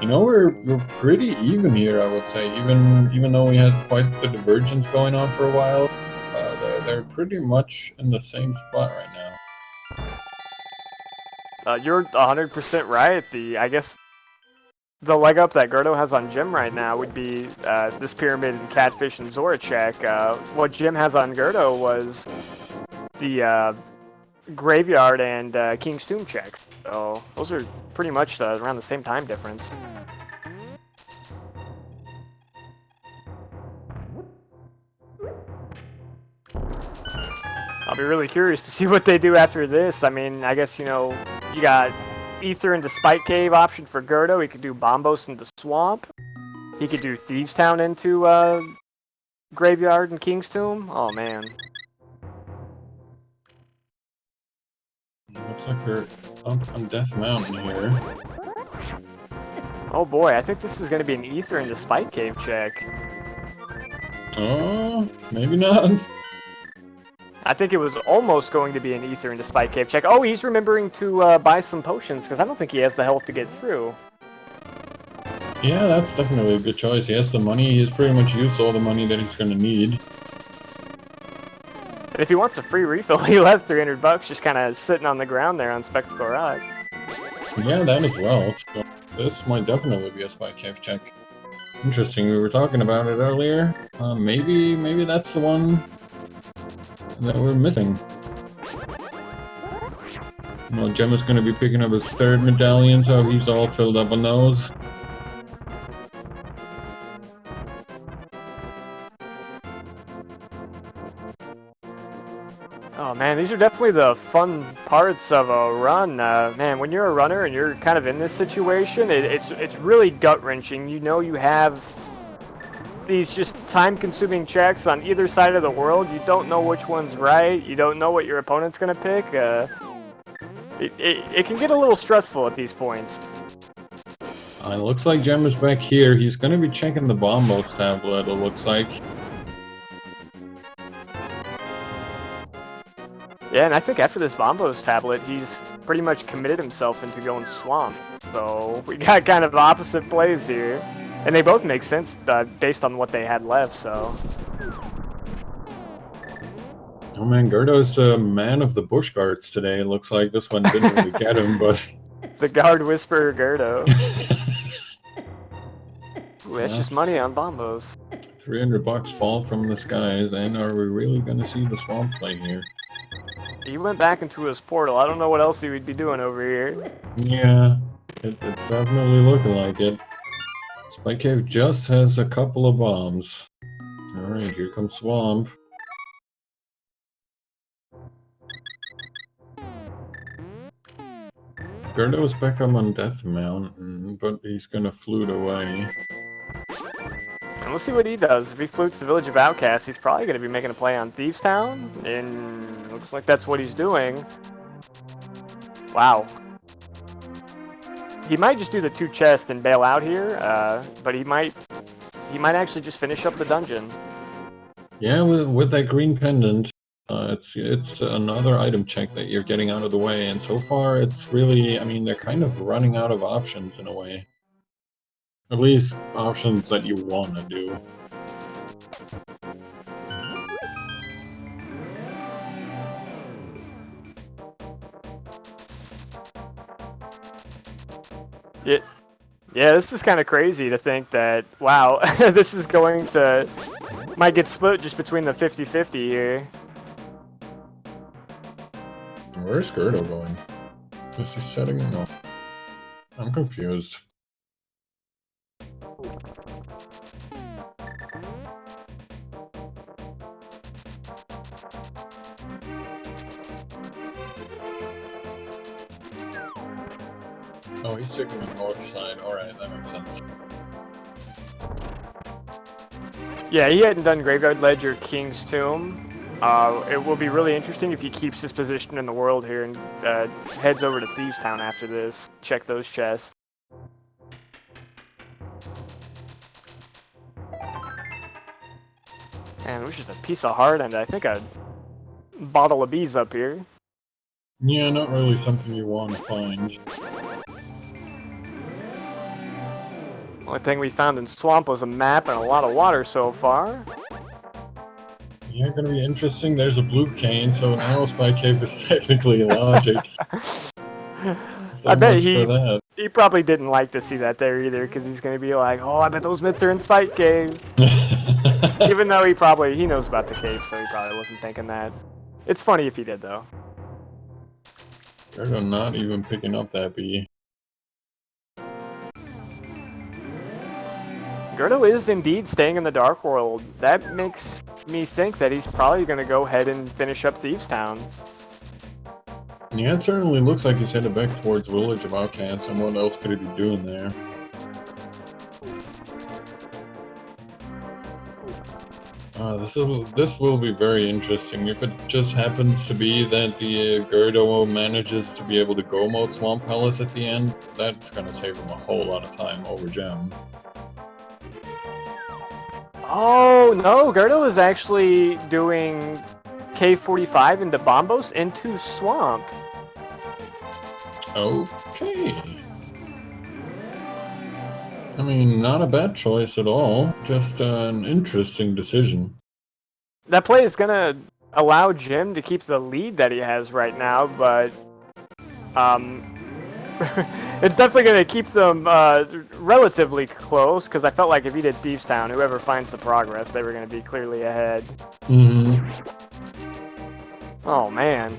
you know, we're pretty even here, I would say. Even though we had quite the divergence going on for a while, they're pretty much in the same spot right now. You're 100% right. I guess the leg up that g3rd0 has on Jim right now would be this pyramid and Catfish and Zora check. What Jim has on g3rd0 was the Graveyard and King's Tomb checks. So those are pretty much around the same time difference. I'll be really curious to see what they do after this. I mean, I guess, you know, you got Ether into Spike Cave option for g3rd0. He could do Bombos into Swamp. He could do Thieves Town into Graveyard and King's Tomb. Oh, man. Looks like we're up on Death Mountain here. Oh boy, I think this is going to be an Ether into Spike Cave check. Oh, maybe not. I think it was almost going to be an Ether into Spike Cave check. Oh, he's remembering to buy some potions, because I don't think he has the health to get through. Yeah, that's definitely a good choice. He has the money. He's pretty much used all the money that he's going to need. And if he wants a free refill, he left $300 just kind of sitting on the ground there on Spectacle Rock. Yeah, that as well. So this might definitely be a Spike Cave check. Interesting, we were talking about it earlier. Maybe that's the one that we're missing. Well, Gemma's going to be picking up his third medallion, so he's all filled up on those. Oh man, these are definitely the fun parts of a run. Man, when you're a runner and you're kind of in this situation, it's really gut-wrenching. You know you have these just time-consuming checks on either side of the world. You don't know which one's right. You don't know what your opponent's gonna pick. It can get a little stressful at these points. It looks like Gem is back here. He's gonna be checking the Bombos tablet, it looks like. Yeah, and I think after this Bombos tablet, he's pretty much committed himself into going Swamp. So we got kind of opposite plays here. And they both make sense based on what they had left, so... Oh man, Gerdo's a man of the bush guards today. It looks like this one didn't really get him, but... The guard whisperer Gerdo. Ooh, that's just money on Bombos. $300 fall from the skies, and are we really gonna see the Swamp play here? He went back into his portal. I don't know what else he would be doing over here. Yeah, it's definitely looking like it. Spike Cave just has a couple of bombs. Alright, here comes Swamp. Gerdo is back up on Death Mountain, but he's gonna flute away. And we'll see what he does. If he flutes the Village of Outcasts, he's probably going to be making a play on Thieves Town. And looks like that's what he's doing. Wow. He might just do the 2 chests and bail out here, but he might actually just finish up the dungeon. Yeah, with that green pendant, it's another item check that you're getting out of the way, and so far it's really, I mean, they're kind of running out of options in a way. At least options that you want to do. Yeah, this is kind of crazy to think that, wow, this is going to, might get split just between the 50-50 here. Where's Gerdo going? Is he setting him up? I'm confused. Oh, he's taking the north side. Alright, that makes sense. Yeah, he hadn't done Graveyard Ledge or King's Tomb. It will be really interesting if he keeps his position in the world here and heads over to Thieves Town after this. Check those chests. And there's just a piece of heart and I think a bottle of bees up here. Yeah, not really something you want to find. Only thing we found in Swamp was a map and a lot of water so far. Yeah, gonna be interesting. There's a blue cane, so now Spike Cave is technically logic. So I bet that. he probably didn't like to see that there either, because he's gonna be like, oh, I bet those mitts are in Spike Cave. Even though he knows about the cave, so he probably wasn't thinking that. It's funny if he did though. Gerdo not even picking up that bee. Gerdo is indeed staying in the Dark World. That makes me think that he's probably going to go ahead and finish up Thieves Town. Yeah, it certainly looks like he's headed back towards Village of Outcasts, and what else could he be doing there? This will be very interesting. If it just happens to be that the Gerdo manages to be able to go mode Swamp Palace at the end, that's going to save him a whole lot of time over Gem. Oh, no, Gerdo is actually doing K45 into Bombos into Swamp. Okay. I mean, not a bad choice at all, just an interesting decision. That play is going to allow Jim to keep the lead that he has right now, but it's definitely going to keep them relatively close, because I felt like if he did Thieves Town, whoever finds the progress, they were going to be clearly ahead. Mm-hmm. Oh, man.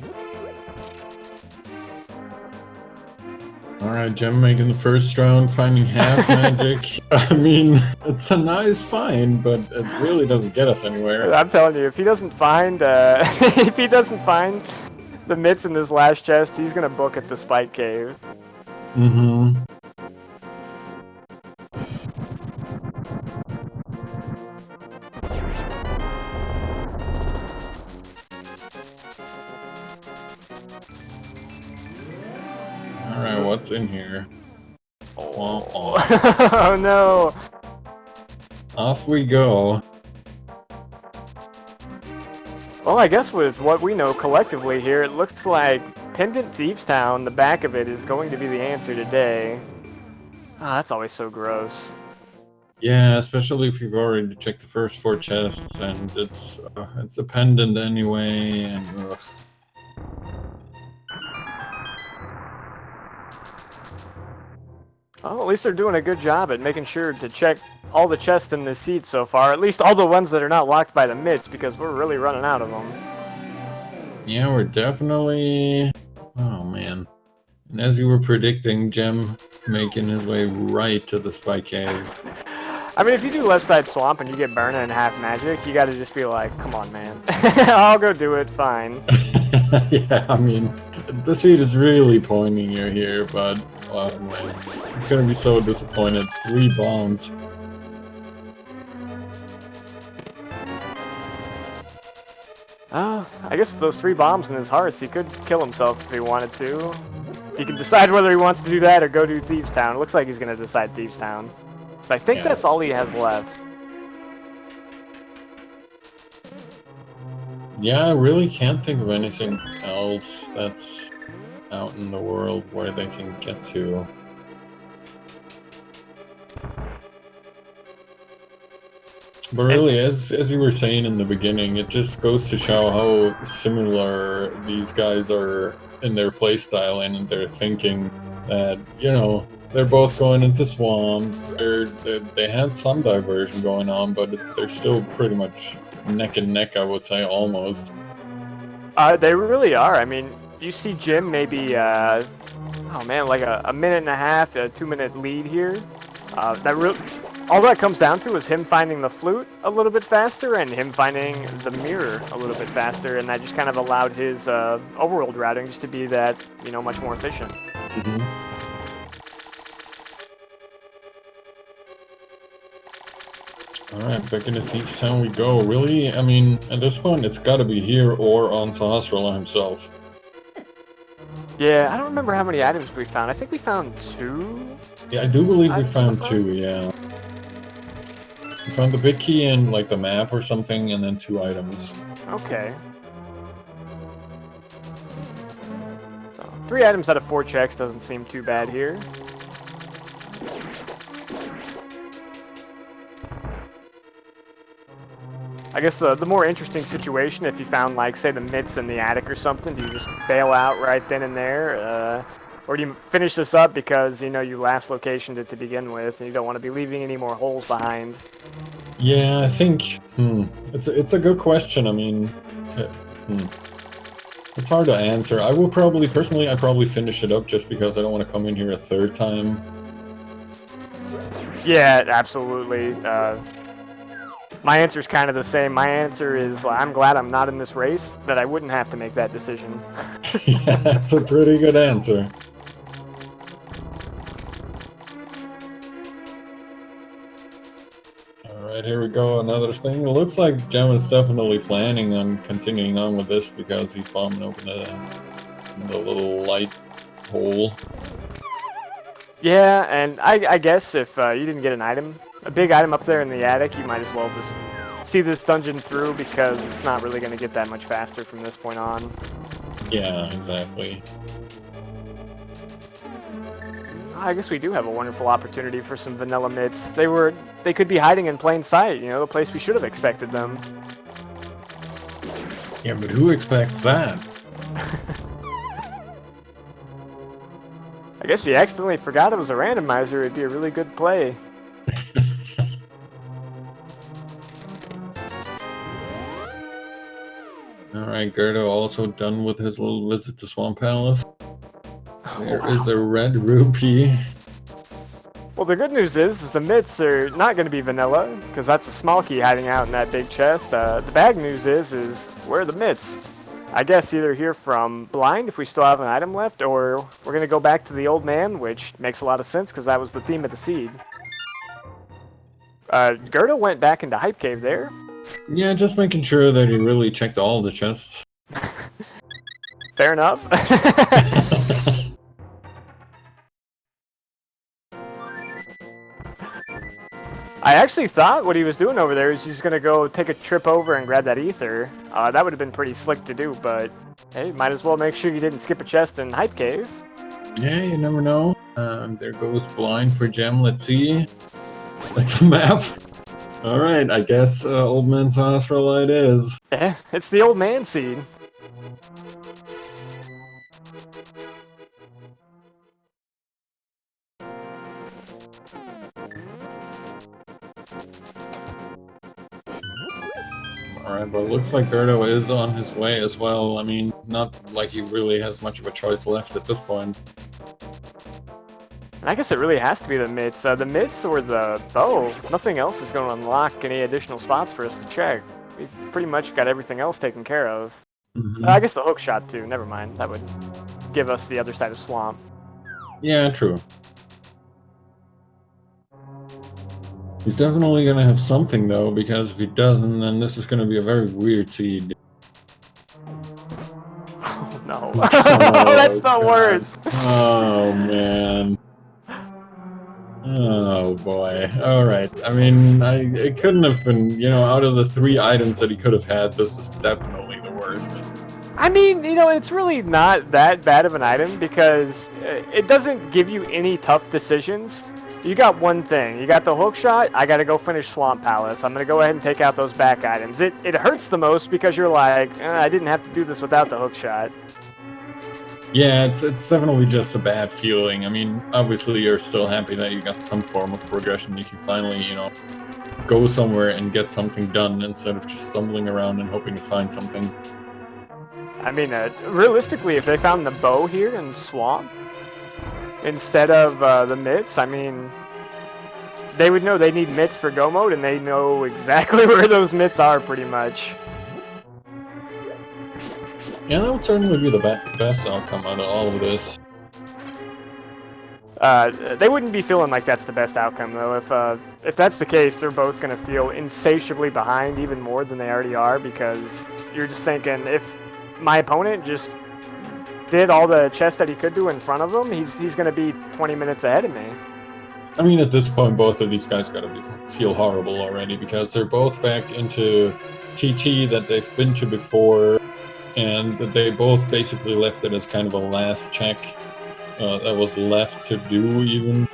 Alright, Gem making the first round, finding half magic. I mean, it's a nice find, but it really doesn't get us anywhere. I'm telling you, if he doesn't find if he doesn't find the mitts in this last chest, he's going to book at the Spike Cave. Mm-hmm. what's in here. Oh, oh no! Off we go. Well, I guess with what we know collectively here, it looks like Pendant Thieves Town, the back of it, is going to be the answer today. Ah, that's always so gross. Yeah, especially if you've already checked the first 4 chests, and it's a pendant anyway, and ugh. Oh, at least they're doing a good job at making sure to check all the chests in the seat so far. At least all the ones that are not locked by the mitts, because we're really running out of them. Yeah, we're definitely... Oh, man. And as you were predicting, Gem making his way right to the spy cave. I mean, if you do left side swamp and you get burning and half magic, you gotta just be like, come on, man. I'll go do it, fine. Yeah, I mean, the seed is really pointing you here, but oh man, he's gonna be so disappointed. 3 bombs. I guess with those 3 bombs in his hearts, he could kill himself if he wanted to. He can decide whether he wants to do that or go to Thieves Town. It looks like he's gonna decide Thieves Town. So I think that's all he has left. Yeah, I really can't think of anything else that's out in the world where they can get to. But really, as you were saying in the beginning, it just goes to show how similar these guys are in their playstyle and in their thinking. That, you know, they're both going into swamp. They had some diversion going on, but they're still pretty much neck and neck, I would say, almost. They really are. I mean, you see Jim maybe, oh man, like a minute and a half, a 2-minute lead here. All that comes down to is him finding the flute a little bit faster and him finding the mirror a little bit faster, and that just kind of allowed his overworld routing just to be that, you know, much more efficient. Mm-hmm. Alright, back into Thieves Town we go. Really, I mean, at this point, it's gotta be here or on Sahasrara himself. Yeah, I don't remember how many items we found. I think we found 2? Yeah, I do believe we found 2, yeah. We found the big key and, like, the map or something, and then 2 items. Okay. So, 3 items out of 4 checks doesn't seem too bad here. I guess the more interesting situation, if you found, like, say, the mitts in the attic or something, do you just bail out right then and there? Or do you finish this up because, you know, you last locationed it to begin with, and you don't want to be leaving any more holes behind? Yeah, I think, it's a good question. I mean, it's hard to answer. I will probably, personally, I probably finish it up just because I don't want to come in here a 3rd time. Yeah, absolutely. My answer is kind of the same. My answer is, I'm glad I'm not in this race, that I wouldn't have to make that decision. Yeah, that's a pretty good answer. Alright, here we go, another thing. It looks like Gem is definitely planning on continuing on with this because he's bombing open the little light hole. Yeah, and I guess if you didn't get an item, a big item up there in the attic, you might as well just see this dungeon through because it's not really going to get that much faster from this point on. Yeah, exactly. I guess we do have a wonderful opportunity for some vanilla mitts. They could be hiding in plain sight, you know, the place we should have expected them. Yeah, but who expects that? I guess you accidentally forgot it was a randomizer. It'd be a really good play. Alright, g3rd0 also done with his little visit to Swamp Palace. There is a red rupee. Well, the good news is the mitts are not going to be vanilla, because that's a small key hiding out in that big chest. The bad news is where are the mitts? I guess either here from Blind, if we still have an item left, or we're going to go back to the old man, which makes a lot of sense, because that was the theme of the seed. g3rd0 went back into Hype Cave there. Yeah, just making sure that he really checked all the chests. Fair enough. I actually thought what he was doing over there is he's gonna go take a trip over and grab that ether. That would have been pretty slick to do, but hey, might as well make sure you didn't skip a chest in Hype Cave. Yeah, you never know. There goes blind for gem. Let's see. That's a map. Alright, I guess Old Man's Hospital it is. Eh, it's the old man seed. Alright, but it looks like g3rd0 is on his way as well. I mean, not like he really has much of a choice left at this point. And I guess it really has to be the mitts. The mitts or the bow. Nothing else is going to unlock any additional spots for us to check. We've pretty much got everything else taken care of. I guess the hook shot too. Never mind. That would give us the other side of swamp. Yeah, true. He's definitely going to have something though, because if he doesn't, then this is going to be a very weird seed. Oh no. That's the worst. Oh man. Oh boy. Alright. I mean, it couldn't have been, you know, out of the 3 items that he could have had, this is definitely the worst. I mean, you know, it's really not that bad of an item because it doesn't give you any tough decisions. You got one thing. You got the hook shot. I got to go finish Swamp Palace. I'm going to go ahead and take out those back items. It hurts the most because you're like, I didn't have to do this without the hook shot. Yeah, it's definitely just a bad feeling. I mean, obviously you're still happy that you got some form of progression. You can finally, you know, go somewhere and get something done instead of just stumbling around and hoping to find something. I mean, realistically, if they found the bow here in Swamp instead of the mitts, I mean, they would know they need mitts for go mode, and they know exactly where those mitts are pretty much. Yeah, that would certainly be the best outcome out of all of this. They wouldn't be feeling like that's the best outcome, though. If that's the case, they're both going to feel insatiably behind even more than they already are, because you're just thinking, if my opponent just did all the chests that he could do in front of him, he's going to be 20 minutes ahead of me. I mean, at this point, both of these guys got to feel horrible already, because they're both back into TT that they've been to before, and they both basically left it as kind of a last check that was left to do, even.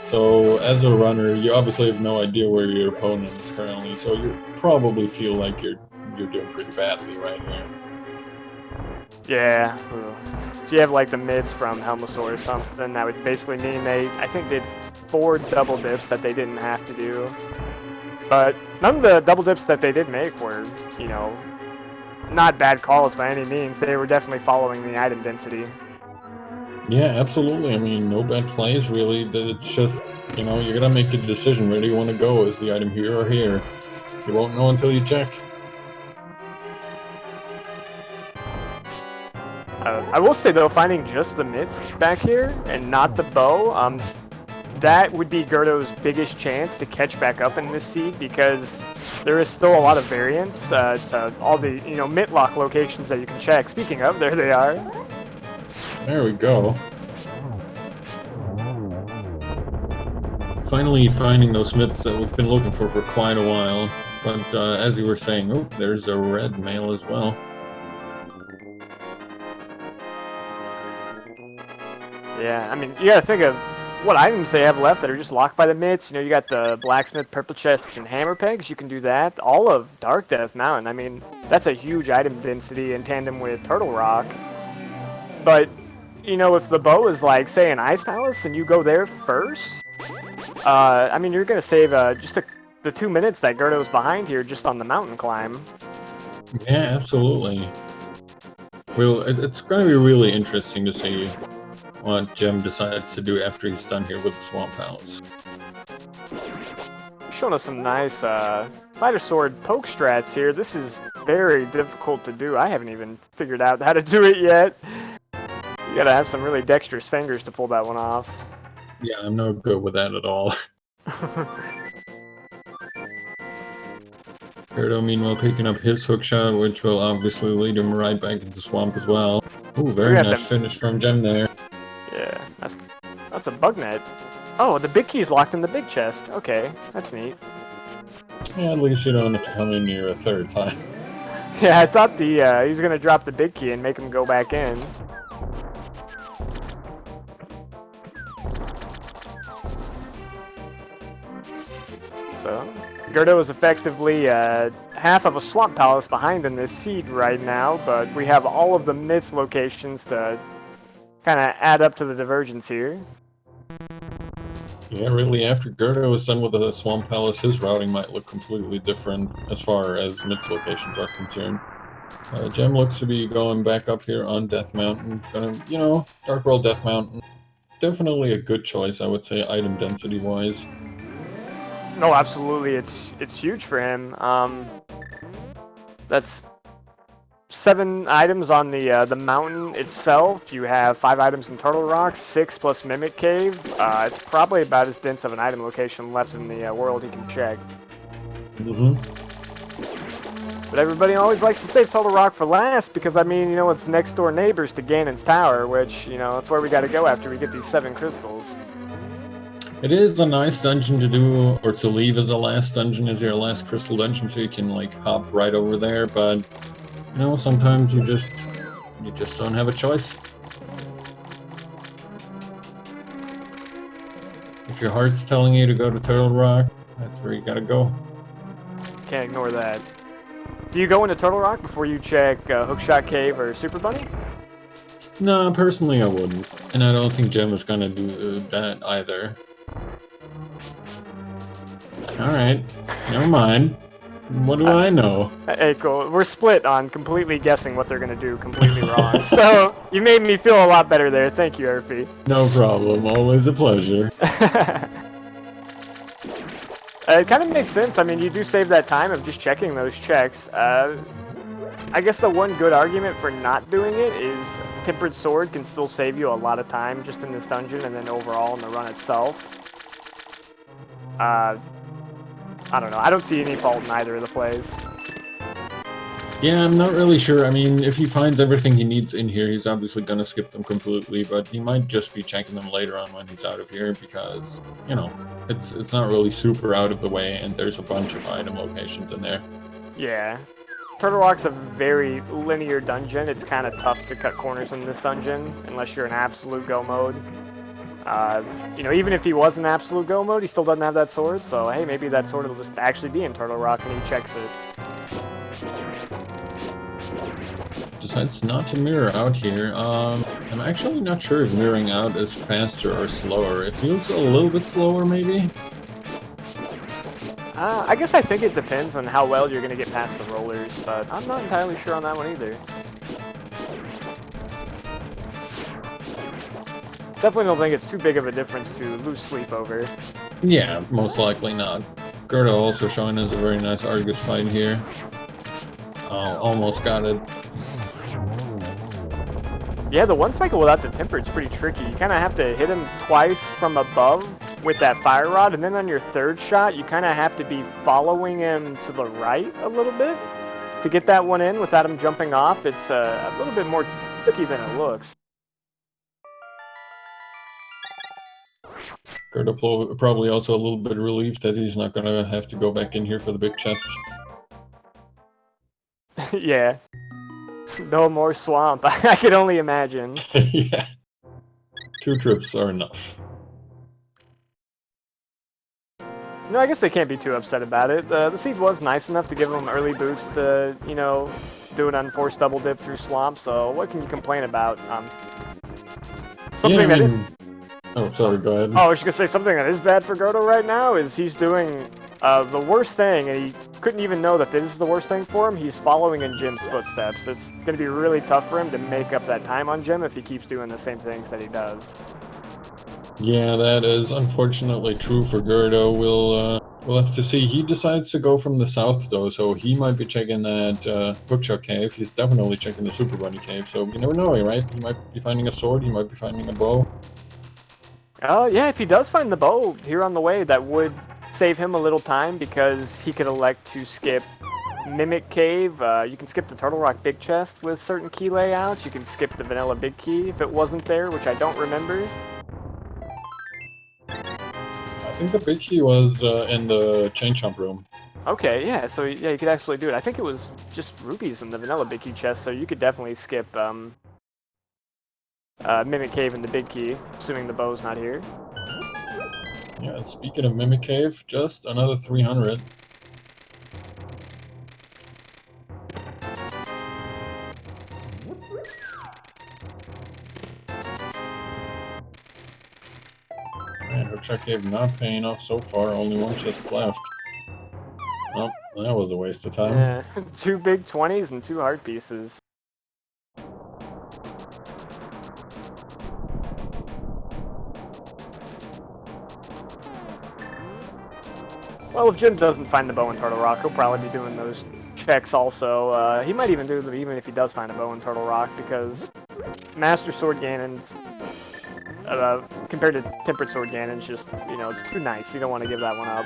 So, as a runner, you obviously have no idea where your opponent is currently, so you probably feel like you're doing pretty badly right here. Yeah. So you have like the mids from Helmosaur or something, that would basically mean I think they did 4 double dips that they didn't have to do. But none of the double dips that they did make were, you know, not bad calls by any means. They were definitely following the item density. Yeah, absolutely. I mean, no bad plays, really. It's just, you know, you're going to make a decision. Where do you want to go? Is the item here or here? You won't know until you check. I will say, though, finding just the mitts back here and not the bow, that would be g3rd0's biggest chance to catch back up in this seed, because there is still a lot of variance to all the, you know, mitt lock locations that you can check. Speaking of, there they are. There we go. Finally finding those mitts that we've been looking for quite a while. But as you were saying, oh, there's a red mail as well. Yeah, I mean, you gotta think of what items they have left that are just locked by the mitts. You know, you got the blacksmith, purple chest, and hammer pegs. You can do that. All of Dark Death Mountain. I mean, that's a huge item density in tandem with Turtle Rock. But, you know, if the bow is like, say, an Ice Palace, and you go there first, I mean, you're gonna save just the 2 minutes that g3rd0's behind here just on the mountain climb. Yeah, absolutely. Well, it's going to be really interesting to see what Gem decides to do after he's done here with the Swamp Palace. Showing us some nice fighter sword poke strats here. This is very difficult to do. I haven't even figured out how to do it yet. You gotta have some really dexterous fingers to pull that one off. Yeah, I'm no good with that at all. g3rd0, meanwhile, picking up his hookshot, which will obviously lead him right back into the swamp as well. Ooh, very nice finish from Gem there. Yeah, That's a bug net. Oh, the big key's locked in the big chest. Okay, that's neat. Yeah, at least you don't have to come in here a third time. Yeah, I thought he was gonna drop the big key and make him go back in. So, g3rd0 is effectively half of a swamp palace behind in this seed right now, but we have all of the myths locations to kind of add up to the divergence here. Yeah, really, after g3rd0 was done with the Swamp Palace, his routing might look completely different as far as myths locations are concerned. Gem looks to be going back up here on Death Mountain. Gonna, you know, Dark World Death Mountain. Definitely a good choice, I would say, item density-wise. No, absolutely, it's huge for him. That's 7 items on the mountain itself. You have 5 items in Turtle Rock, 6 plus Mimic Cave. It's probably about as dense of an item location left in the world he can check. But everybody always likes to save Turtle Rock for last because, I mean, you know, it's next door neighbors to Ganon's Tower, which, you know, that's where we got to go after we get these 7 crystals. It is a nice dungeon to do, or to leave as a last dungeon, as your last crystal dungeon, so you can, like, hop right over there, but, you know, sometimes you just don't have a choice. If your heart's telling you to go to Turtle Rock, that's where you gotta go. Can't ignore that. Do you go into Turtle Rock before you check Hookshot Cave or Super Bunny? No, personally I wouldn't, and I don't think Gem is gonna do that either. Alright, never mind. What do I know? Hey, cool. We're split on completely guessing what they're going to do completely wrong. So, you made me feel a lot better there. Thank you, Urfi. No problem. Always a pleasure. It kind of makes sense. I mean, you do save that time of just checking those checks. I guess the one good argument for not doing it is Tempered Sword can still save you a lot of time just in this dungeon and then overall in the run itself. I don't know. I don't see any fault in either of the plays. Yeah, I'm not really sure. I mean, if he finds everything he needs in here, he's obviously going to skip them completely, but he might just be checking them later on when he's out of here because, you know, it's not really super out of the way, and there's a bunch of item locations in there. Yeah. Turtle Rock's a very linear dungeon. It's kind of tough to cut corners in this dungeon unless you're in absolute go mode. You know, even if he was in absolute go mode, he still doesn't have that sword, so hey, maybe that sword will just actually be in Turtle Rock and he checks it. Decides not to mirror out here. I'm actually not sure if mirroring out is faster or slower. It feels a little bit slower, maybe? I guess I think it depends on how well you're going to get past the rollers, but I'm not entirely sure on that one either. Definitely don't think it's too big of a difference to lose sleep over. Yeah, most likely not. g3rd0 also showing us a very nice Argus fight here. Oh, almost got it. Yeah, the one cycle without the temper is pretty tricky. You kind of have to hit him twice from above with that fire rod, and then on your third shot, you kind of have to be following him to the right a little bit to get that one in without him jumping off. It's a little bit more tricky than it looks. g3rd0 probably also a little bit relieved that he's not gonna have to go back in here for the big chests. Yeah. No more swamp. I could only imagine. Yeah. 2 trips are enough. No, I guess they can't be too upset about it. The seed was nice enough to give them early boots to, you know, do an unforced double dip through swamp, so what can you complain about? Something that Oh, sorry, go ahead. Oh, I was just gonna say something that is bad for g3rd0 right now is he's doing the worst thing, and he couldn't even know that this is the worst thing for him. He's following in Jim's footsteps. It's gonna be really tough for him to make up that time on Jim if he keeps doing the same things that he does. Yeah, that is unfortunately true for g3rd0. We'll have to see. He decides to go from the south, though, so he might be checking that Hookshot Cave. He's definitely checking the Super Bunny Cave, so you never know, right? He might be finding a sword, he might be finding a bow. Yeah, if he does find the bow here on the way, that would save him a little time because he could elect to skip Mimic Cave. You can skip the Turtle Rock Big Chest with certain key layouts. You can skip the Vanilla Big Key if it wasn't there, which I don't remember. think the big key was in the chain chomp room. Okay, yeah, so yeah, you could actually do it. I think it was just rupees in the vanilla big key chest, so you could definitely skip Mimic Cave and the big key, assuming the bow's not here. Yeah, speaking of Mimic Cave, just another 300. Man, Hookshot Cave not paying off so far, only one chest left. Oh, that was a waste of time. Yeah, 2 big 20s and 2 heart pieces. Well, if Jim doesn't find the bow in Turtle Rock, he'll probably be doing those checks also. He might even do them even if he does find a bow in Turtle Rock, because Master Sword Ganon's, compared to Tempered Sword Ganon's, just, you know, it's too nice. You don't want to give that one up.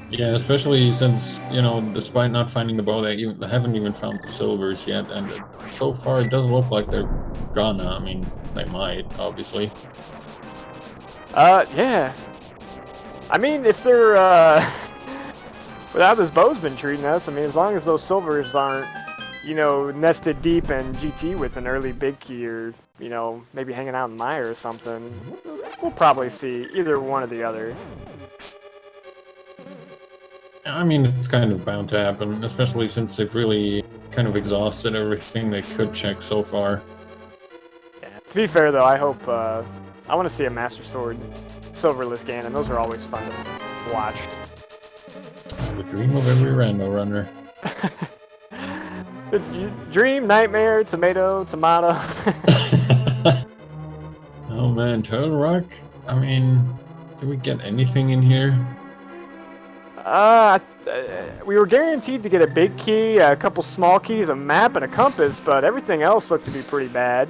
Yeah, especially since, you know, despite not finding the bow, they haven't even found the silvers yet, and so far it doesn't look like they're gonna. I mean, they might, obviously. Yeah. I mean, if they're, with how this bow's been treating us, I mean, as long as those silvers aren't, you know, nested deep in GT with an early big key, or, you know, maybe hanging out in Mire or something, we'll probably see either one or the other. I mean, it's kind of bound to happen, especially since they've really kind of exhausted everything they could check so far. Yeah. To be fair, though, I hope, I want to see a Master Sword Silverless Ganon. Those are always fun to watch. The dream of every rando runner. Dream, nightmare, tomato. Oh man, Turtle Rock? I mean, did we get anything in here? We were guaranteed to get a big key, a couple small keys, a map, and a compass, but everything else looked to be pretty bad.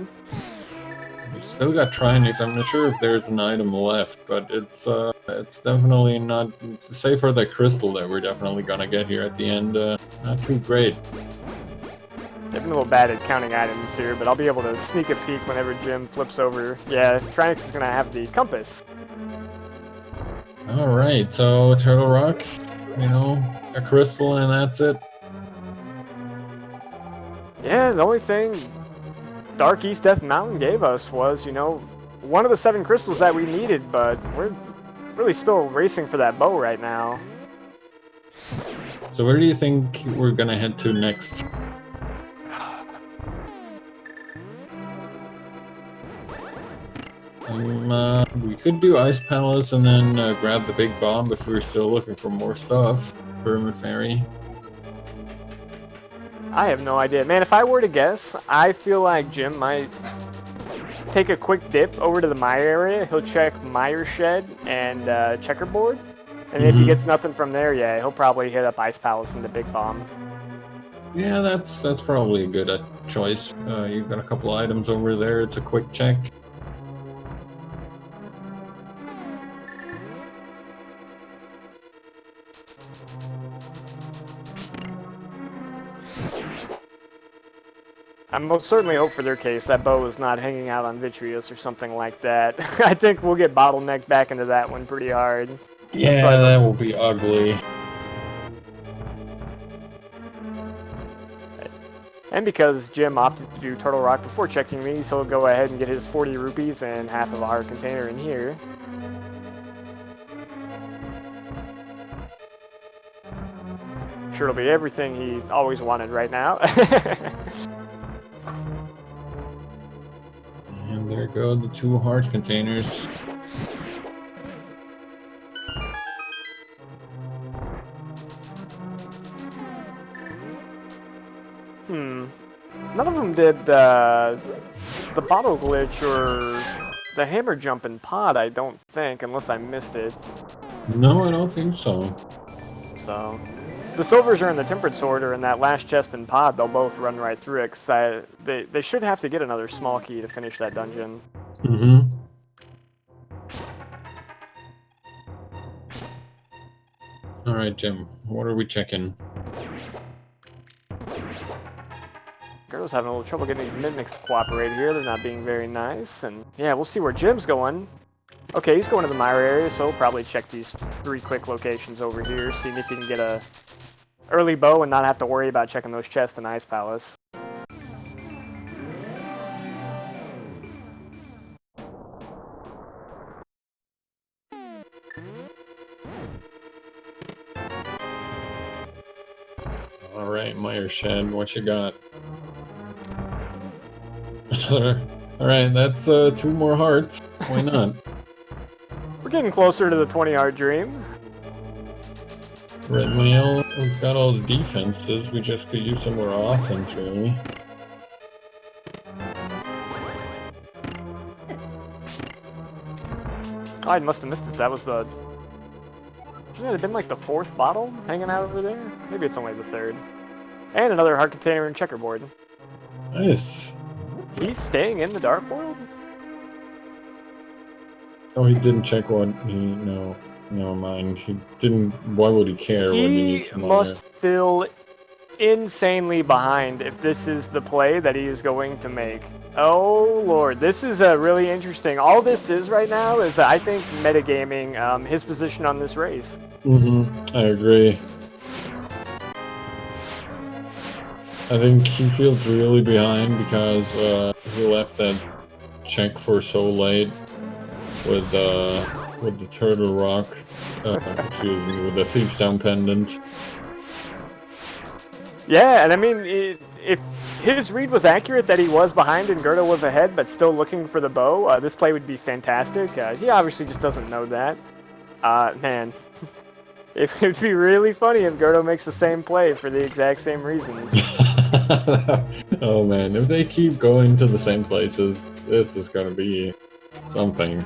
We still got Trinix. I'm not sure if there's an item left, but it's definitely not, save for the crystal that we're definitely gonna get here at the end, not too great. I've been a little bad at counting items here, but I'll be able to sneak a peek whenever Jim flips over. Yeah, Trinix is gonna have the compass. Alright, so Turtle Rock, you know, a crystal and that's it. Yeah, the only thing Dark East Death Mountain gave us was, you know, one of the 7 crystals that we needed, but we're really still racing for that bow right now. So where do you think we're gonna head to next? We could do Ice Palace and then grab the big bomb if we're still looking for more stuff. Pyramid Fairy. I have no idea. Man, if I were to guess, I feel like Jim might take a quick dip over to the Mire area. He'll check Mire Shed and Checkerboard. And if he gets nothing from there, yeah, he'll probably hit up Ice Palace and the big bomb. Yeah, that's probably a good choice. You've got a couple items over there. It's a quick check. I most certainly hope for their case that bow is not hanging out on Vitreous or something like that. I think we'll get bottlenecked back into that one pretty hard. Yeah, that will be ugly. And because Jim opted to do Turtle Rock before checking these, he'll go ahead and get his 40 rupees and half of a heart container in here. Sure, it'll be everything he always wanted right now. And there go the 2 heart containers. None of them did the bottle glitch or the hammer jump in pod, I don't think, unless I missed it. No, I don't think so. So, the silvers are in the Tempered Sword or in that last chest in pod, they'll both run right through it, because they should have to get another small key to finish that dungeon. Alright, Jim, what are we checking? Girl's having a little trouble getting these mimics to cooperate here. They're not being very nice. And yeah, we'll see where Jim's going. Okay, he's going to the Mire area, so we'll probably check these 3 quick locations over here, see if he can get a early bow and not have to worry about checking those chests in Ice Palace. Alright, Meyer Shed, what you got? Alright, that's 2 more hearts. Why not? We're getting closer to the 20-heart dream. Red Mail, we've got all the defenses, we just could use some more offense, really. Oh, I must have missed it. That was the... Shouldn't it have been like the 4th bottle hanging out over there? Maybe it's only the 3rd. And another heart container and checkerboard. Nice. He's staying in the Dark World? Oh, he didn't check what he... No. Never mind. He didn't... Why would he care when he needs He some must feel insanely behind if this is the play that he is going to make. Oh lord, this is really interesting. All this is right now is, I think, metagaming his position on this race. I agree. I think he feels really behind because he left that check for so late with the Turtle Rock, excuse me, with the Thieves Town pendant. Yeah, and I mean, if his read was accurate that he was behind and g3rd0 was ahead, but still looking for the bow, this play would be fantastic. He obviously just doesn't know that. Man, it would be really funny if g3rd0 makes the same play for the exact same reasons. Oh man, if they keep going to the same places, this is gonna be something.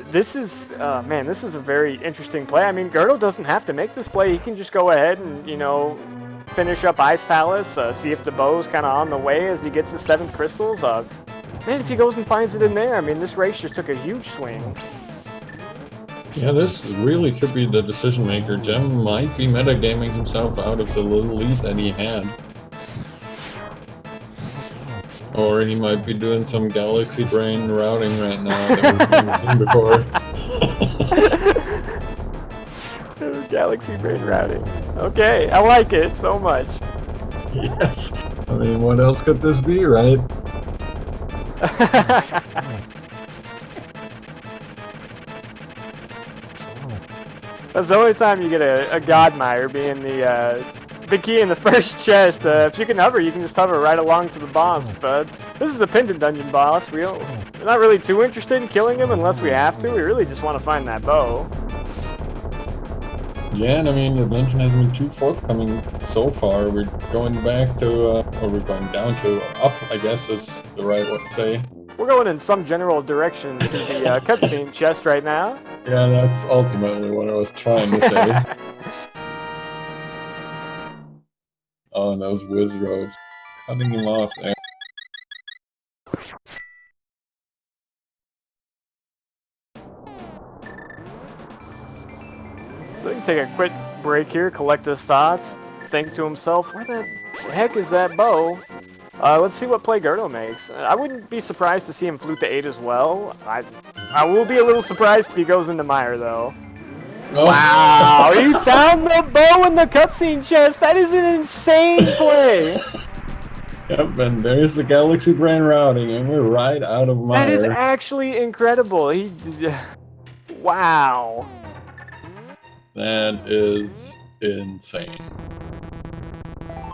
This is, man, this is a very interesting play. I mean, g3rd0 doesn't have to make this play. He can just go ahead and, you know, finish up Ice Palace, see if the bow's kind of on the way as he gets his 7 crystals. Man, if he goes and finds it in there, I mean, this race just took a huge swing. Yeah, this really could be the decision maker. Gem might be metagaming himself out of the little lead that he had. Or he might be doing some galaxy brain routing right now that we've never seen before. Galaxy brain routing. Okay, I like it so much. Yes. I mean, what else could this be, right? That's the only time you get a Godmire being the key in the first chest. If you can hover, you can just hover right along to the boss. But this is a pendant dungeon boss. We're not really too interested in killing him unless we have to. We really just want to find that bow. Yeah, and I mean, the dungeon hasn't been too forthcoming so far. We're going back to, or we're going down to, up, I guess is the right way to say. We're going in some general direction to the cutscene chest right now. Yeah, that's ultimately what I was trying to say. Oh, and those whiz robes. Cutting him off there. So he can take a quick break here, collect his thoughts, think to himself, where the heck is that bow? Let's see what play g3rd0 makes. I wouldn't be surprised to see him flute to 8 as well. I will be a little surprised if he goes into Mire, though. Oh. Wow, he found the bow in the cutscene chest! That is an insane play! Yep, and there's the galaxy brain routing, and we're right out of Mire. That is actually incredible. Wow. That is insane.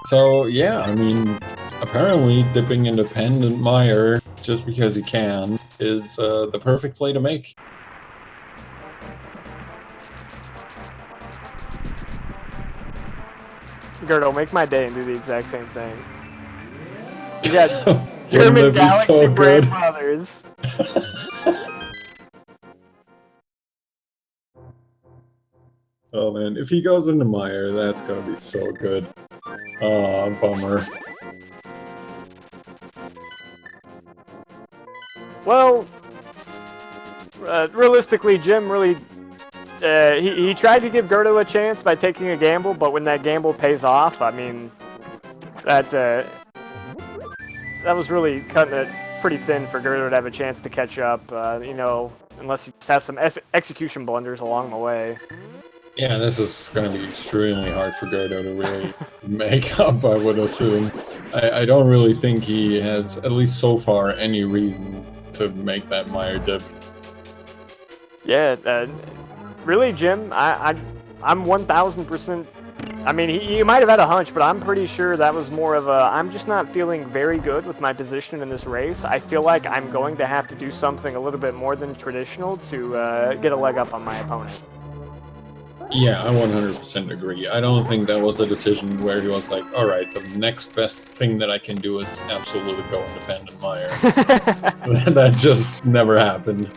So, yeah, I mean, apparently dipping into pendant Mire just because he can is the perfect play to make. g3rd0, make my day and do the exact same thing. You got German Galaxy so Brain Brothers. Oh man, if he goes into Mire, that's gonna be so good. Aw, bummer. Well, realistically, Jim really... he tried to give g3rd0 a chance by taking a gamble, but when that gamble pays off, I mean... That was really cutting it pretty thin for g3rd0 to have a chance to catch up, you know, unless he just has some execution blunders along the way. Yeah, this is going to be extremely hard for g3rd0 to really make up, I would assume. I don't really think he has, at least so far, any reason to make that mire dip. Yeah, really, Jim, I'm 1000%. I mean, you might have had a hunch, but I'm pretty sure that was more of a, I'm just not feeling very good with my position in this race. I feel like I'm going to have to do something a little bit more than traditional to get a leg up on my opponent. Yeah, I 100% agree. I don't think that was a decision where he was like, alright, the next best thing that I can do is absolutely go and defend in mire. That just never happened.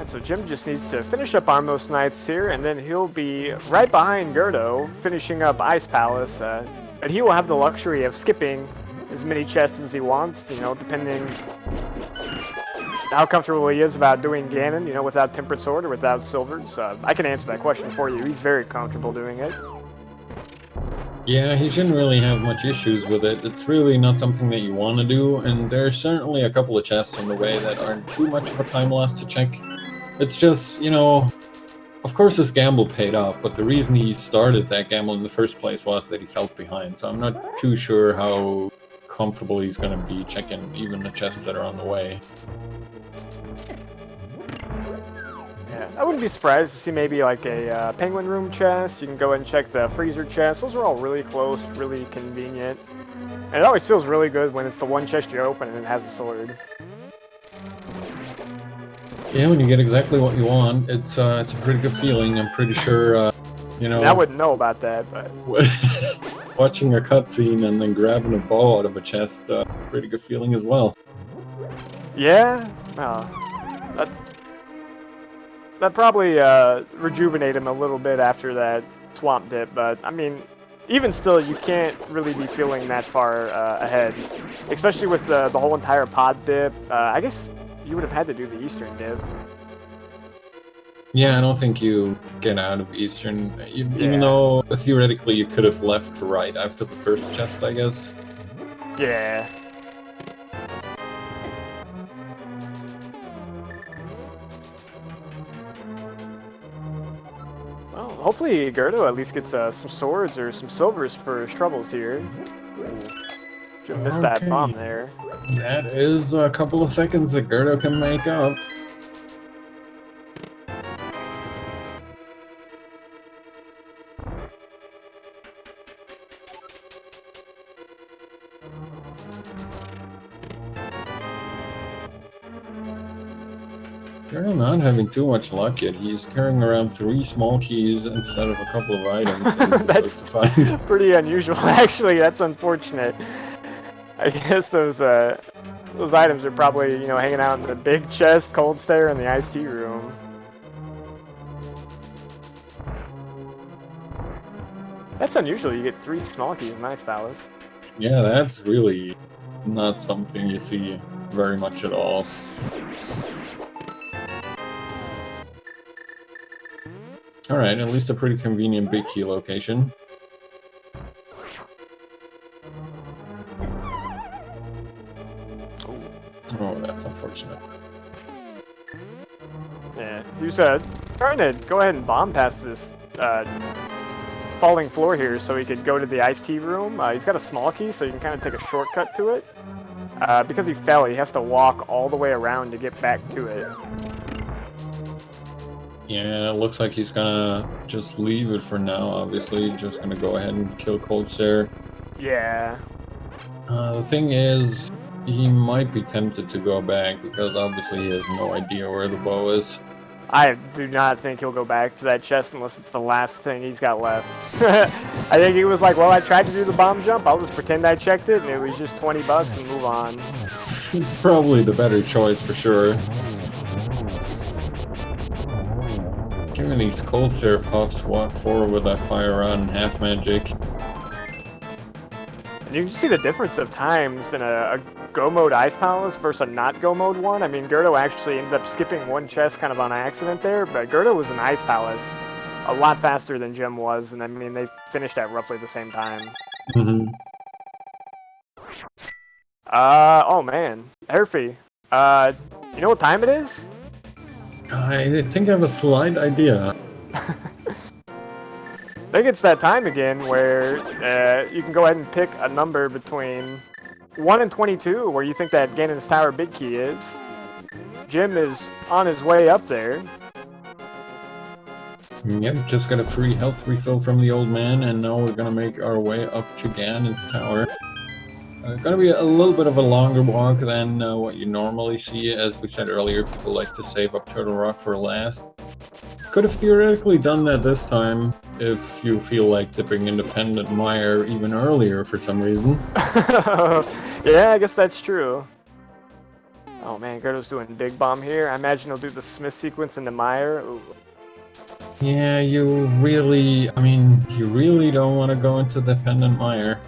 So Jim just needs to finish up Armos Knights here, and then he'll be right behind g3rd0, finishing up Ice Palace. But he will have the luxury of skipping as many chests as he wants, you know, depending how comfortable he is about doing Ganon, you know, without Tempered Sword or without Silvers. I can answer that question for you. He's very comfortable doing it. Yeah, he shouldn't really have much issues with it. It's really not something that you want to do, and there's certainly a couple of chests on the way that aren't too much of a time loss to check. It's just, you know, of course this gamble paid off, but the reason he started that gamble in the first place was that he felt behind, so I'm not too sure how comfortable he's going to be checking even the chests that are on the way. Yeah, I wouldn't be surprised to see maybe like a Penguin Room chest. You can go ahead and check the Freezer chest. Those are all really close, really convenient. And it always feels really good when it's the one chest you open and it has a sword. Yeah, when you get exactly what you want, it's a pretty good feeling. I'm pretty sure, you know... I wouldn't know about that, but... watching a cutscene and then grabbing a bow out of a chest, pretty good feeling as well. Yeah? That probably rejuvenated him a little bit after that swamp dip, but, I mean, even still, you can't really be feeling that far ahead. Especially with the whole entire pod dip. I guess... you would have had to do the Eastern dip. Yeah, I don't think you get out of Eastern, even though theoretically you could have left right after the first chest, I guess. Yeah. Well, hopefully g3rd0 at least gets some swords or some silvers for his troubles here. Just missed that bomb there. That is a couple of seconds that g3rd0 can make up. g3rd0 not having too much luck yet. He's carrying around 3 small keys instead of a couple of items. That's to find. Pretty unusual, actually. That's unfortunate. I guess those items are probably, you know, hanging out in the big chest, cold stare, and the iced tea room. That's unusual. You get 3 small keys in Ice Palace. Yeah, that's really not something you see very much at all. Alright, at least a pretty convenient big key location. Oh, that's unfortunate. Yeah, you said trying to go ahead and bomb past this falling floor here so he could go to the iced tea room. He's got a small key, so you can kind of take a shortcut to it. Because he fell, he has to walk all the way around to get back to it. Yeah, it looks like he's gonna just leave it for now, obviously. Just gonna go ahead and kill Cold Stare. Yeah. The thing is, he might be tempted to go back because obviously he has no idea where the bow is. I do not think he'll go back to that chest unless it's the last thing he's got left. I think he was like, well, I tried to do the bomb jump, I'll just pretend I checked it, and it was just 20 bucks and move on. Probably the better choice for sure. Giving these Cold Stare puffs what for with that fire on half magic. And you can see the difference of times in a go mode Ice Palace versus a not go mode one. I mean, g3rd0 actually ended up skipping one chest kind of on accident there, but g3rd0 was an Ice Palace a lot faster than Gem was, and I mean, they finished at roughly the same time. Mm-hmm. Oh man, Herfy, you know what time it is? I think I have a slight idea. I think it's that time again where you can go ahead and pick a number between 1 and 22 where you think that Ganon's Tower big key is. Jim is on his way up there. Yep, just got a free health refill from the old man, and now we're gonna make our way up to Ganon's Tower. Gonna be a little bit of a longer walk than what you normally see. As we said earlier, people like to save up Turtle Rock for last. Could have theoretically done that this time, if you feel like dipping Independent Mire even earlier for some reason. Yeah, I guess that's true. Oh man, g3rd0's doing Big Bomb here. I imagine he'll do the Smith sequence into Mire. Ooh. Yeah, you really don't want to go into Dependent Mire.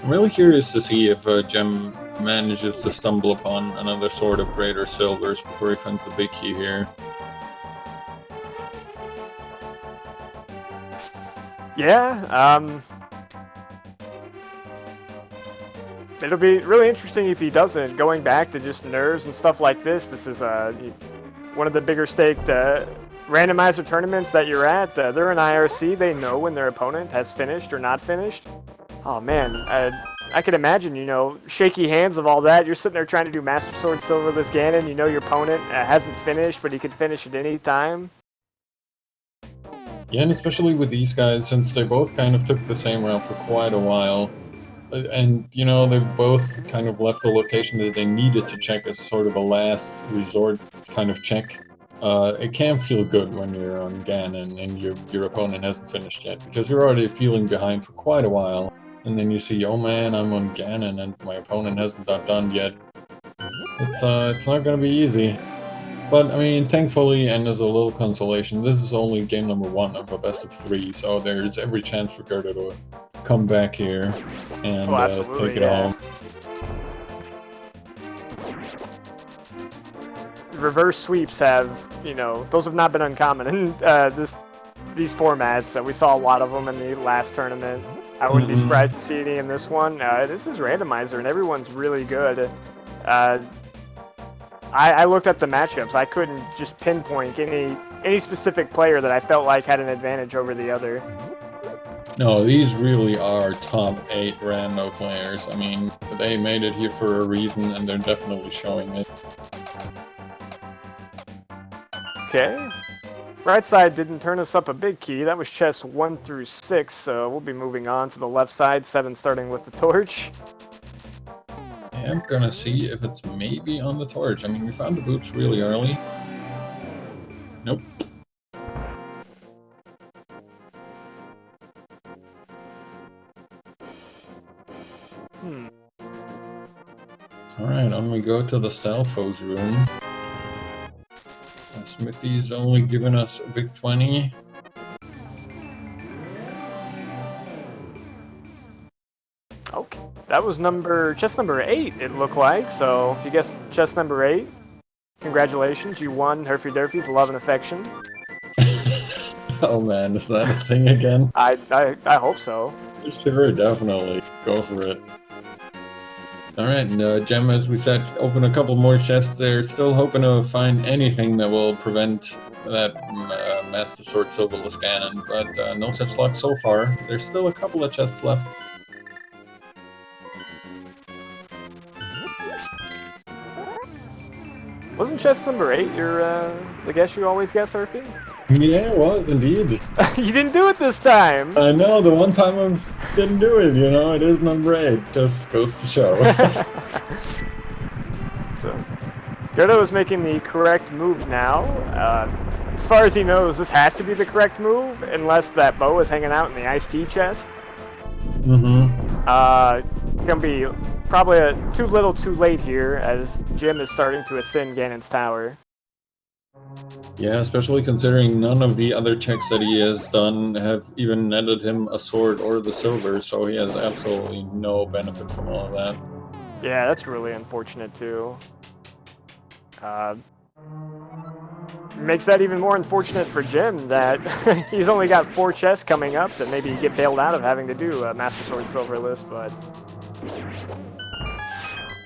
I'm really curious to see if Gem manages to stumble upon another Sword of Greater Silvers before he finds the big key here. Yeah, it'll be really interesting if he doesn't. Going back to just nerves and stuff like this, this is one of the bigger staked randomizer tournaments that you're at. They're an IRC, they know when their opponent has finished or not finished. Oh man, I can imagine, you know, shaky hands of all that. You're sitting there trying to do Master Sword Silverless Ganon. You know your opponent hasn't finished, but he could finish at any time. Yeah, and especially with these guys, since they both kind of took the same route for quite a while. And, you know, they both kind of left the location that they needed to check as sort of a last resort kind of check. It can feel good when you're on Ganon and your opponent hasn't finished yet, because you're already feeling behind for quite a while. And then you see, oh man, I'm on Ganon and my opponent hasn't got done yet. It's not gonna be easy. But, I mean, thankfully, and as a little consolation, this is only game number 1 of a best of 3, so there's every chance for g3rd0 to come back here and take it home. Reverse sweeps have, you know, those have not been uncommon in these formats. We saw a lot of them in the last tournament. I wouldn't be surprised to see any in this one. This is Randomizer, and everyone's really good. I looked at the matchups. I couldn't just pinpoint any specific player that I felt like had an advantage over the other. No, these really are top 8 rando players. I mean, they made it here for a reason, and they're definitely showing it. Okay. Right side didn't turn us up a big key. That was chests 1 through 6, so we'll be moving on to the left side, 7 starting with the torch. Yeah, I'm gonna see if it's maybe on the torch. I mean, we found the boots really early. Nope. Alright, on we go to the Stalfo's room. Smithy's only giving us a big 20. Okay, that was chest number 8, it looked like. So if you guessed chest number 8, congratulations, you won Herfy Durfy's Love and Affection. Oh man, is that a thing again? I hope so. Sure, definitely. Go for it. Alright, and Gem, as we said, open a couple more chests there. Still hoping to find anything that will prevent that Master Sword Silverless Ganon, but no such luck so far. There's still a couple of chests left. Wasn't chest number 8 the guess you always guess, Herfy? Yeah, it was indeed. You didn't do it this time! I know, the one time I didn't do it, you know, it is number 8. Just goes to show. So, g3rd0 is making the correct move now. As far as he knows, this has to be the correct move, unless that bow is hanging out in the iced tea chest. Gonna be probably too little too late here, as Jim is starting to ascend Ganon's tower. Yeah, especially considering none of the other checks that he has done have even netted him a sword or the silver, so he has absolutely no benefit from all of that. Yeah, that's really unfortunate too. Makes that even more unfortunate for Jim that he's only got 4 chests coming up to maybe get bailed out of having to do a Master Sword Silverless, but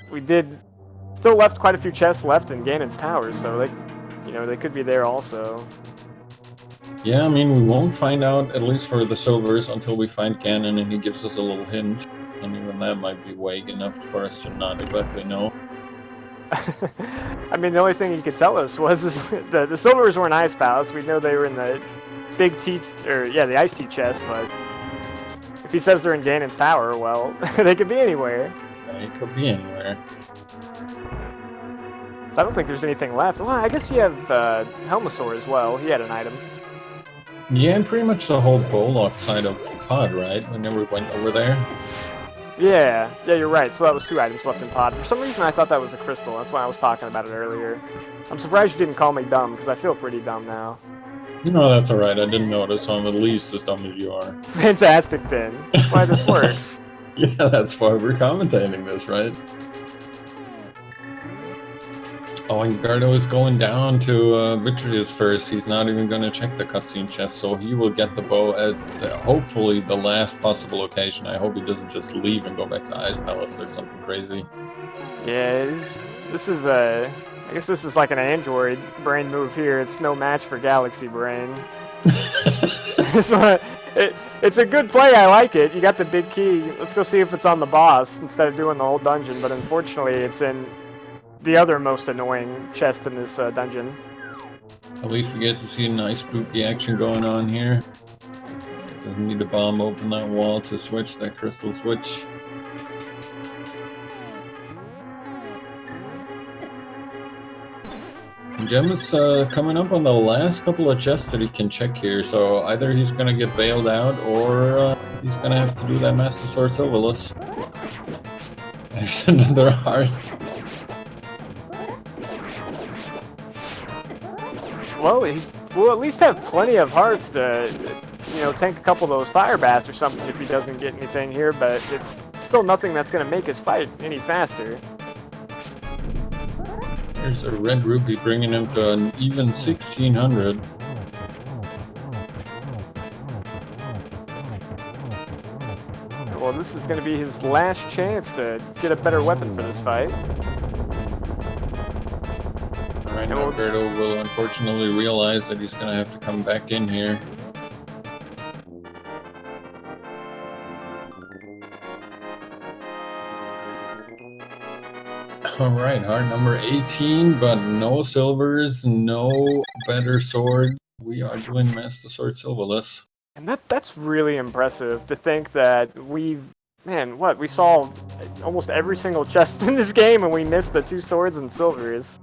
we did still left quite a few chests left in Ganon's towers, so they could be there also. Yeah, I mean, we won't find out, at least for the silvers, until we find Ganon and he gives us a little hint. And even that might be vague enough for us to not exactly know. I mean, the only thing he could tell us was the silvers were in Ice Palace. We know they were in the big the Ice Tea chest, but if he says they're in Ganon's tower, well, they could be anywhere. They could be anywhere. I don't think there's anything left. Well, I guess you have Helmasaur as well. He had an item. Yeah, and pretty much the whole Bollock side of Pod, right? We never went over there. Yeah, you're right. So that was 2 items left in Pod. For some reason, I thought that was a crystal. That's why I was talking about it earlier. I'm surprised you didn't call me dumb, because I feel pretty dumb now. No, that's alright. I didn't notice, so I'm at least as dumb as you are. Fantastic, then. That's why this works. Yeah, that's why we're commentating this, right? Oh, and Gardo is going down to Victorious first. He's not even going to check the cutscene chest, so he will get the bow at hopefully the last possible occasion. I hope he doesn't just leave and go back to Ice Palace or something crazy. Yeah, this is I guess this is like an Android brain move here. It's no match for Galaxy Brain. It's a good play. I like it. You got the big key. Let's go see if it's on the boss instead of doing the whole dungeon. But unfortunately, it's in the other most annoying chest in this dungeon. At least we get to see nice spooky action going on here. Doesn't need to bomb open that wall to switch that crystal switch. And Gem is coming up on the last couple of chests that he can check here, so either he's going to get bailed out or he's going to have to do that Master Sword Silverless. There's another heart. Well, we'll at least have plenty of hearts to, tank a couple of those fire bats or something if he doesn't get anything here, but it's still nothing that's going to make his fight any faster. There's a red rupee bringing him to an even 1600. Well, this is going to be his last chance to get a better weapon for this fight. Alright, now Gerdo will unfortunately realize that he's going to have to come back in here. Alright, heart number 18, but no silvers, no better sword. We are doing Master Sword Silverless. And that's really impressive to think that we saw almost every single chest in this game and we missed the 2 swords and silvers.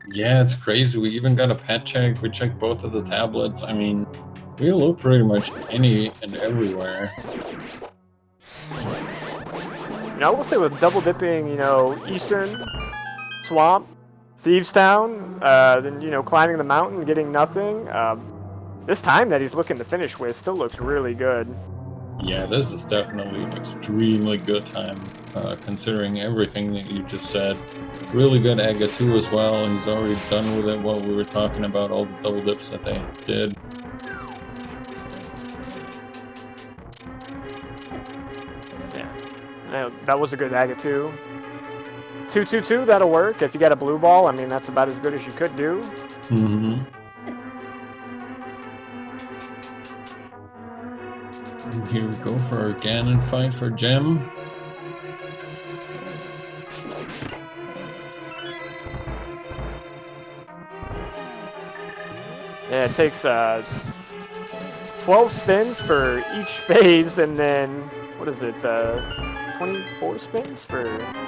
Yeah, it's crazy. We even got a pet check. We checked both of the tablets. I mean, we look pretty much any and everywhere. I will say with double dipping, Eastern, Swamp, Thieves Town, then, climbing the mountain, getting nothing. This time that he's looking to finish with still looks really good. Yeah, this is definitely an extremely good time, considering everything that you just said. Really good Aga 2 as well. He's already done with it, what we were talking about, all the double dips that they did. Yeah, that was a good Aga 2. 2-2-2, that'll work. If you got a blue ball, I mean, that's about as good as you could do. Mm-hmm. And here we go for our Ganon fight for Gem. Yeah, it takes 12 spins for each phase, and then, what is it, 24 spins for,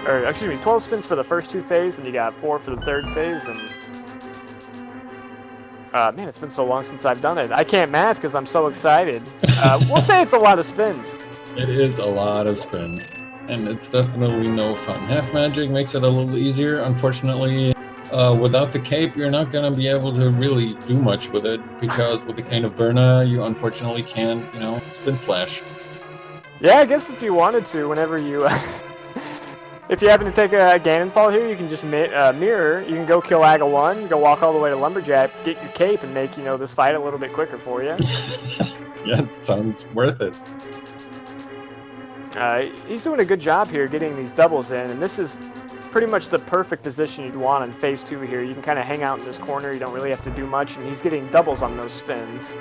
12 spins for the first 2 phases, and you got 4 for the 3rd phase, and man, it's been so long since I've done it. I can't math because I'm so excited. We'll say it's a lot of spins. It is a lot of spins, and it's definitely no fun. Half magic makes it a little easier. Unfortunately, without the cape, you're not gonna be able to really do much with it, because with the Cane of Burna, you unfortunately can't, you know, spin slash. Yeah, I guess if you wanted to, whenever you... if you happen to take a Ganon fall here, you can just mirror. You can go kill Aga 1, go walk all the way to Lumberjack, get your cape, and make, you know, this fight a little bit quicker for you. Yeah, it sounds worth it. He's doing a good job here getting these doubles in, and this is pretty much the perfect position you'd want in Phase 2 here. You can kind of hang out in this corner, you don't really have to do much, and he's getting doubles on those spins.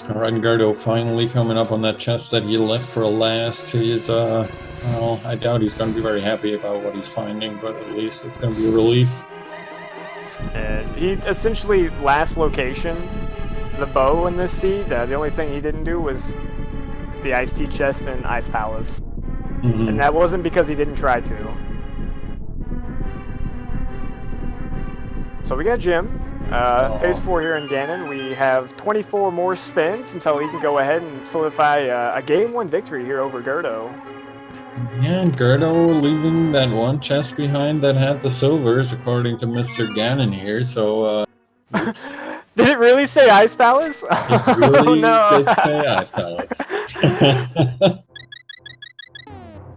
Alright, Gerdo finally coming up on that chest that he left for last. He's, well, I doubt he's going to be very happy about what he's finding, but at least it's going to be a relief. And he essentially, last location, the bow in this seed, the only thing he didn't do was the Ice Tea chest and Ice Palace. Mm-hmm. And that wasn't because he didn't try to. So we got Jim. Phase 4 here in Ganon. We have 24 more spins until he can go ahead and solidify a Game 1 victory here over Gerdo. Yeah, and Gerdo leaving that one chest behind that had the silvers, according to Mr. Ganon here, so, Did it really say Ice Palace? It really Oh, no. did say Ice Palace.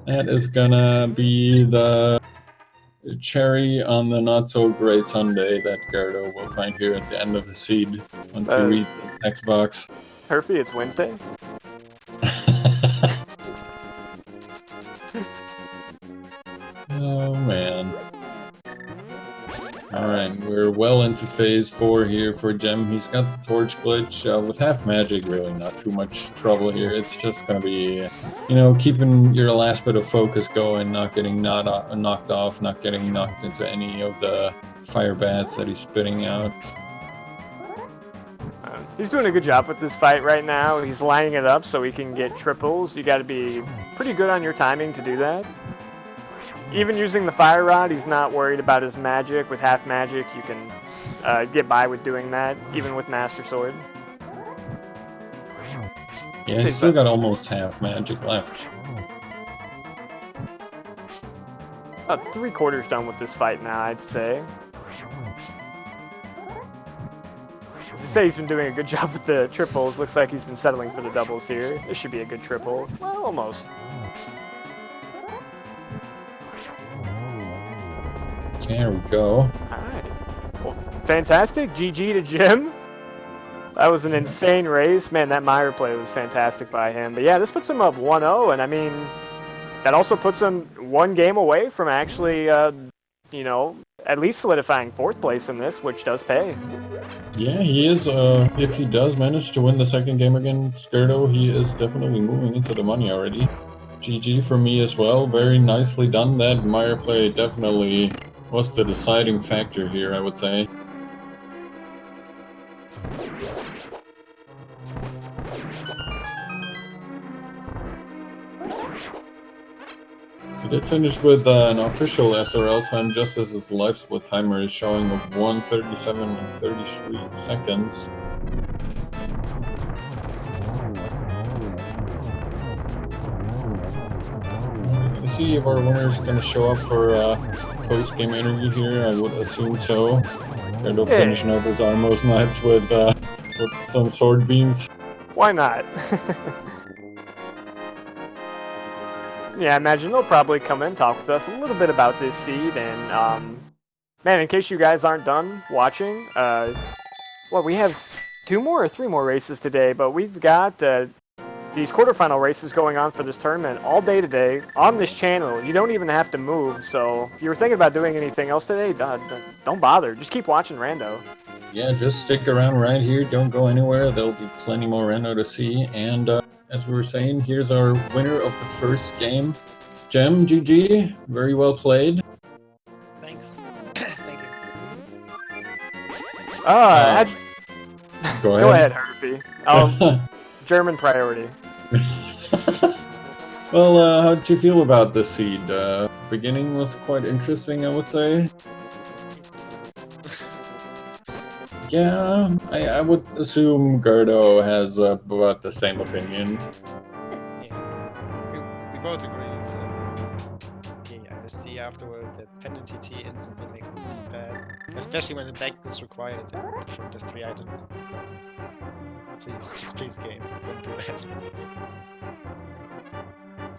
That is gonna be the cherry on the not-so-great sundae that Gerdo will find here at the end of the seed once he reads the text box. Herfy, it's Wednesday. Oh, man. Alright, we're well into Phase 4 here for Gem. He's got the torch glitch. With half magic, really not too much trouble here. It's just gonna be, you know, keeping your last bit of focus going, not getting knocked off, not getting knocked into any of the fire bats that he's spitting out. He's doing a good job with this fight right now. He's lining it up so he can get triples. You gotta be pretty good on your timing to do that. Even using the fire rod, he's not worried about his magic. With half magic, you can get by with doing that, even with Master Sword. Yeah, he's still got almost half magic left. About 3/4 done with this fight now, I'd say. To say he's been doing a good job with the triples. Looks like he's been settling for the doubles here. This should be a good triple. Well, almost. There we go. Alright. Well, fantastic. GG to Jim. That was an insane race. Man, that Meyer play was fantastic by him. But yeah, this puts him up 1-0, and I mean, that also puts him one game away from actually, you know, at least solidifying 4th place in this, which does pay. Yeah, he is. If he does manage to win the second game against Gerdo, he is definitely moving into the money already. GG for me as well. Very nicely done. That Meyer play definitely was the deciding factor here, I would say. He did finish with an official SRL time, just as his life split timer is showing of 1:37 and 33 seconds. Let's see if our winner is going to show up for post-game interview here. I would assume so. Gerdo finishing up his Armos Knights with some sword beams. Why not? Yeah, I imagine they'll probably come in, talk with us a little bit about this seed, and man, in case you guys aren't done watching, well, we have 2 more or 3 more races today, but we've got these quarterfinal races going on for this tournament all day today on this channel. You don't even have to move, so if you were thinking about doing anything else today, don't bother. Just keep watching Rando. Yeah, just stick around right here. Don't go anywhere. There'll be plenty more Rando to see. And as we were saying, here's our winner of the first game. Gem, GG. Very well played. Thanks. Thank you. Go ahead. Herfy. German priority. Well, how did you feel about the seed? Beginning was quite interesting, I would say. Yeah, I would assume g3rd0 has about the same opinion. Yeah, we both agreed. The IRC afterward that penalty T instantly makes the C bad, especially when the back is required for the 3 items. Please, just please game, don't do that.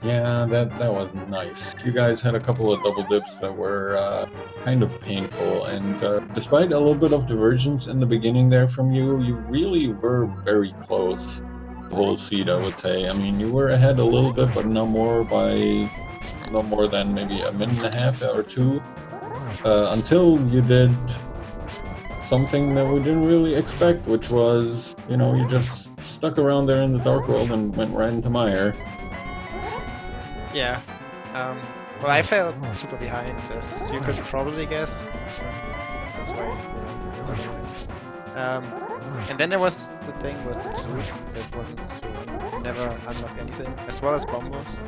Yeah, that wasn't nice. You guys had a couple of double dips that were kind of painful, and despite a little bit of divergence in the beginning there from you, you really were very close the whole seat, I would say. I mean, you were ahead a little bit, but no more than maybe a minute and a half or two, until you did something that we didn't really expect, which was, you just stuck around there in the dark world and went right into mire. Yeah. Well, I felt super behind, as you could probably guess. That's why we went otherwise. And then there was the thing with the flute that wasn't so never unlocked anything, as well as bombos.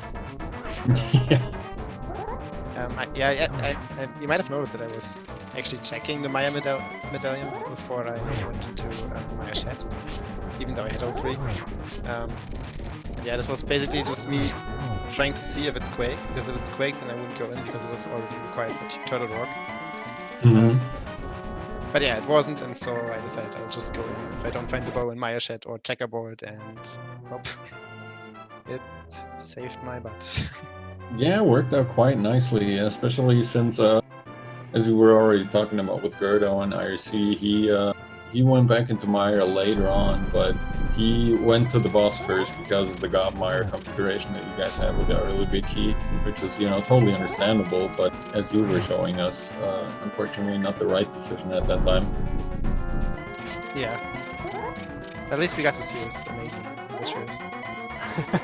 You might have noticed that I was actually checking the Maya medallion before I went into Maya Shed, even though I had all 3. Yeah, this was basically just me trying to see if it's Quake, because if it's Quake then I wouldn't go in because it was already required for Turtle Rock. But yeah, it wasn't, and so I decided I'll just go in if I don't find the bow in Maya Shed or Checkerboard, and hop. It saved my butt. Yeah, it worked out quite nicely, especially since, as we were already talking about with g3rd0 and IRC, he went back into mire later on, but he went to the boss first because of the god mire configuration that you guys have with the early big key, which is, totally understandable, but as you were showing us, unfortunately not the right decision at that time. Yeah. At least we got to see this amazing visuals.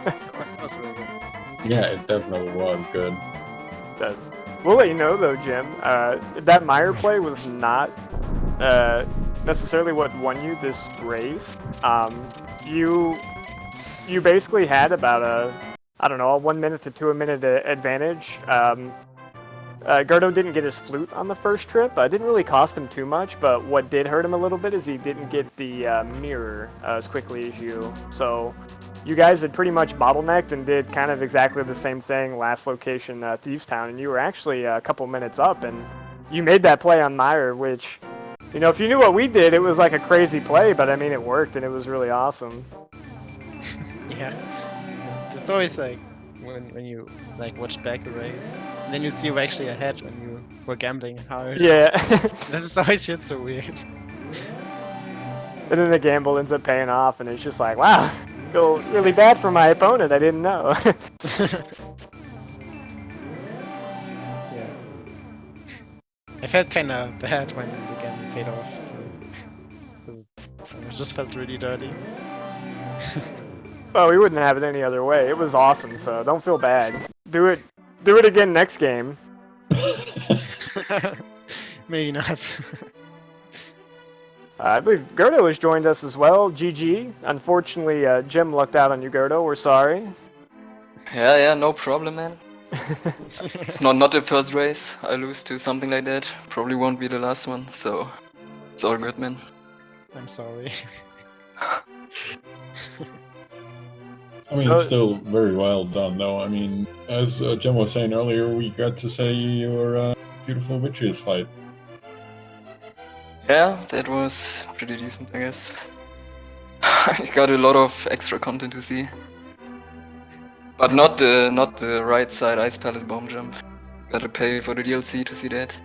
That was really good. Yeah, it definitely was good. We'll let you know though, Jim, that mire play was not necessarily what won you this race. You basically had about a 1 minute to 2 minute advantage. g3rd0 didn't get his flute on the first trip. It didn't really cost him too much, but what did hurt him a little bit is he didn't get the mirror as quickly as you. So you guys had pretty much bottlenecked and did kind of exactly the same thing last location, Thieves Town, and you were actually a couple minutes up, and you made that play on mire, which, if you knew what we did, it was like a crazy play, but I mean, it worked, and it was really awesome. Yeah. It's always like, when you like watch back a race, and then you see you were actually ahead when you were gambling hard. Yeah. This is always shit so weird. And then the gamble ends up paying off, and it's just like, wow, I feel really bad for my opponent. I didn't know. Yeah. I felt kind of bad when the gamble paid off too, because it just felt really dirty. Well, we wouldn't have it any other way. It was awesome, so don't feel bad. Do it again next game. Maybe not. I believe g3rd0 has joined us as well. GG. Unfortunately, Jim lucked out on you, g3rd0. We're sorry. Yeah, no problem, man. It's not the first race I lose to something like that. Probably won't be the last one, so it's all good, man. I'm sorry. I mean, it's still very well done, though. I mean, as Jim was saying earlier, we got to say your beautiful witches fight. Yeah, that was pretty decent, I guess. I got a lot of extra content to see. But not the right side Ice Palace bomb jump. Gotta pay for the DLC to see that.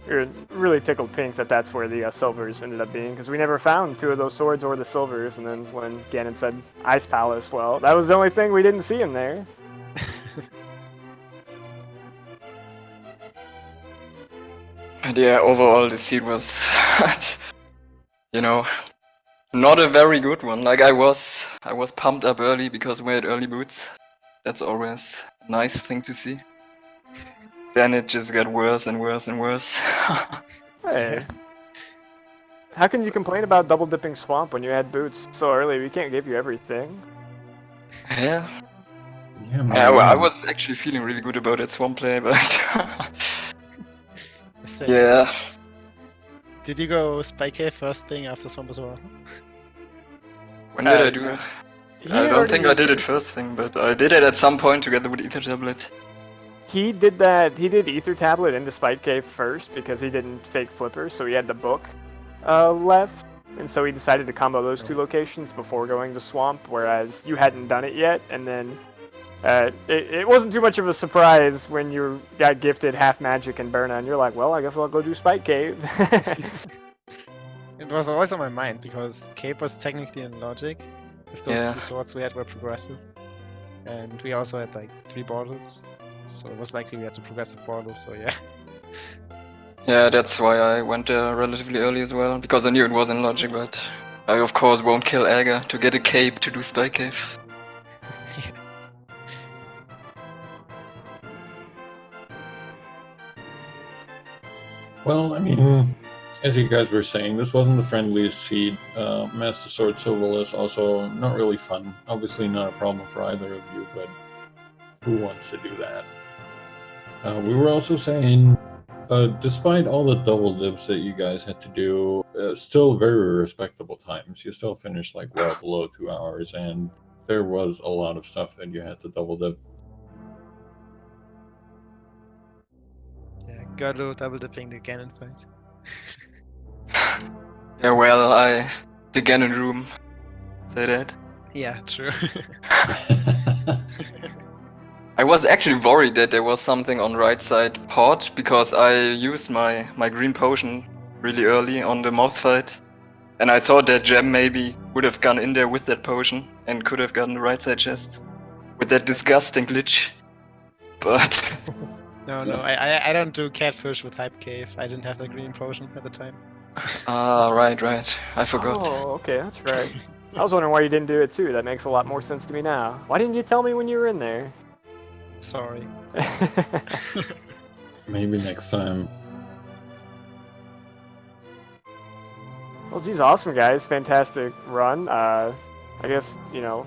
You're really tickled pink that that's where the silvers ended up being, because we never found 2 of those swords or the silvers, and then when Ganon said Ice Palace, well, that was the only thing we didn't see in there. And yeah, overall the seed was, not a very good one. Like I was pumped up early because we had early boots. That's always a nice thing to see. Then it just got worse and worse and worse. Hey. How can you complain about double dipping swamp when you had boots so early? We can't give you everything. Yeah. Yeah, I was actually feeling really good about that swamp play, but say. Yeah. Did you go Spike Cave first thing after Swamp as well? When did I do it? I don't think I did it first thing, but I did it at some point together with Ether Tablet. He did that. He did Ether Tablet into Spike Cave first because he didn't fake Flipper, so he had the book left, and so he decided to combo those two locations before going to Swamp. Whereas you hadn't done it yet, and then it wasn't too much of a surprise when you got gifted half magic and Burna, and you're like, well, I guess I'll go do Spike Cave. It was always on my mind because Cape was technically in logic. If those two swords we had were progressive, and we also had like 3 bottles, so it was likely we had to progressive bottles. So yeah. Yeah, that's why I went there relatively early as well, because I knew it was in logic, but I of course won't kill Aga to get a cape to do Spike Cave. Well, I mean, as you guys were saying, this wasn't the friendliest seed. Master Sword Silverless also not really fun. Obviously not a problem for either of you, but who wants to do that? We were also saying, despite all the double dips that you guys had to do, still very respectable times. You still finished like well below 2 hours, and there was a lot of stuff that you had to double dip. Yeah, Gerdo double dipping the Ganon fight. Yeah, well, the Ganon room. Say that. Yeah, true. I was actually worried that there was something on right side pot, because I used my green potion really early on the moth fight. And I thought that Gem maybe would have gone in there with that potion and could have gotten the right side chest. With that disgusting glitch. But... No, I don't do catfish with Hype Cave. I didn't have the green potion at the time. Ah, right. I forgot. Oh, okay, that's right. I was wondering why you didn't do it too. That makes a lot more sense to me now. Why didn't you tell me when you were in there? Sorry. Maybe next time. Well, geez, awesome, guys. Fantastic run. I guess, you know,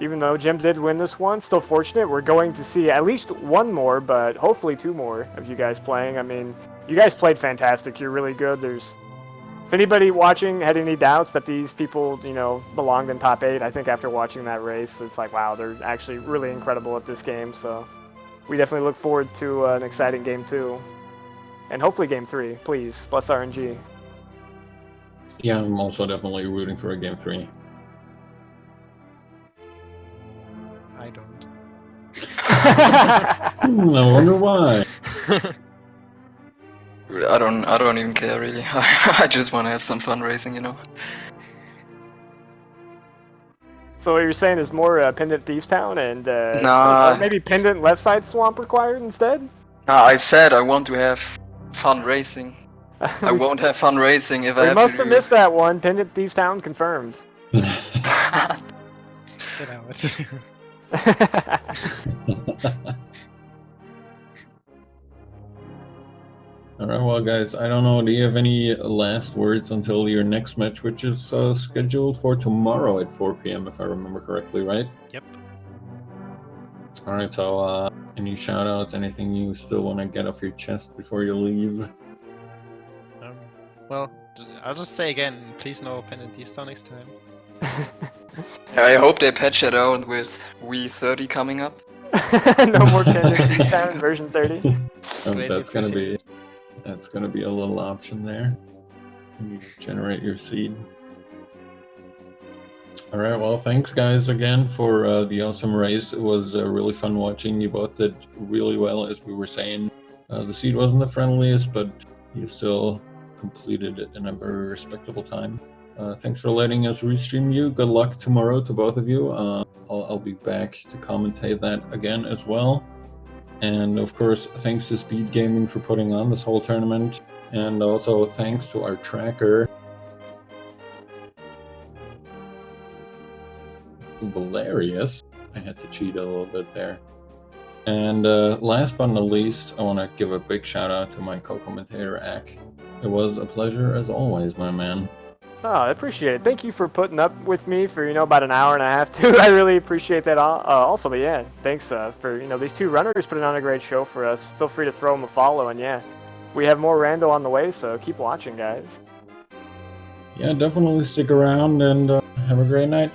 even though Jim did win this one, still fortunate. We're going to see at least one more, but hopefully 2 more of you guys playing. I mean, you guys played fantastic. You're really good. If anybody watching had any doubts that these people, you know, belonged in top 8, I think after watching that race, it's like, wow, they're actually really incredible at this game. So we definitely look forward to an exciting game 2. And hopefully game 3, please. Bless RNG. Yeah, I'm also definitely rooting for a game 3. I don't. I wonder why. I don't even care really. I just want to have some fun racing, you know. So what you're saying is more Pendant Thieves Town and Nah. or maybe Pendant Left Side Swamp required instead? Nah, I said I want to have fun racing. I won't have fun racing if I We have must to have do... missed that one. Pendant Thieves Town confirmed. Get out. Alright, well guys, I don't know, do you have any last words until your next match, which is scheduled for tomorrow at 4 PM, if I remember correctly, right? Yep. Alright, so any shout-outs, anything you still want to get off your chest before you leave? Well, I'll just say again, please no Pendant Thieves Town next time. Yeah, I hope they patch it out with g3rd0 coming up. No more Pendant Thieves Town in version 30. That's gonna be a little option there. You generate your seed. All right, well, thanks guys again for the awesome race. It was really fun watching. You both did really well, as we were saying. The seed wasn't the friendliest, but you still completed it in a very respectable time. Thanks for letting us restream you. Good luck tomorrow to both of you. I'll be back to commentate that again as well. And of course, thanks to Speed Gaming for putting on this whole tournament. And also thanks to our tracker, Valerius. I had to cheat a little bit there. And last but not least, I want to give a big shout out to my co-commentator, Ak. It was a pleasure as always, my man. Oh, I appreciate it. Thank you for putting up with me for, about an hour and a half, too. I really appreciate that also. But yeah, thanks for, these 2 runners putting on a great show for us. Feel free to throw them a follow, and yeah, we have more Rando on the way, so keep watching, guys. Yeah, definitely stick around and have a great night.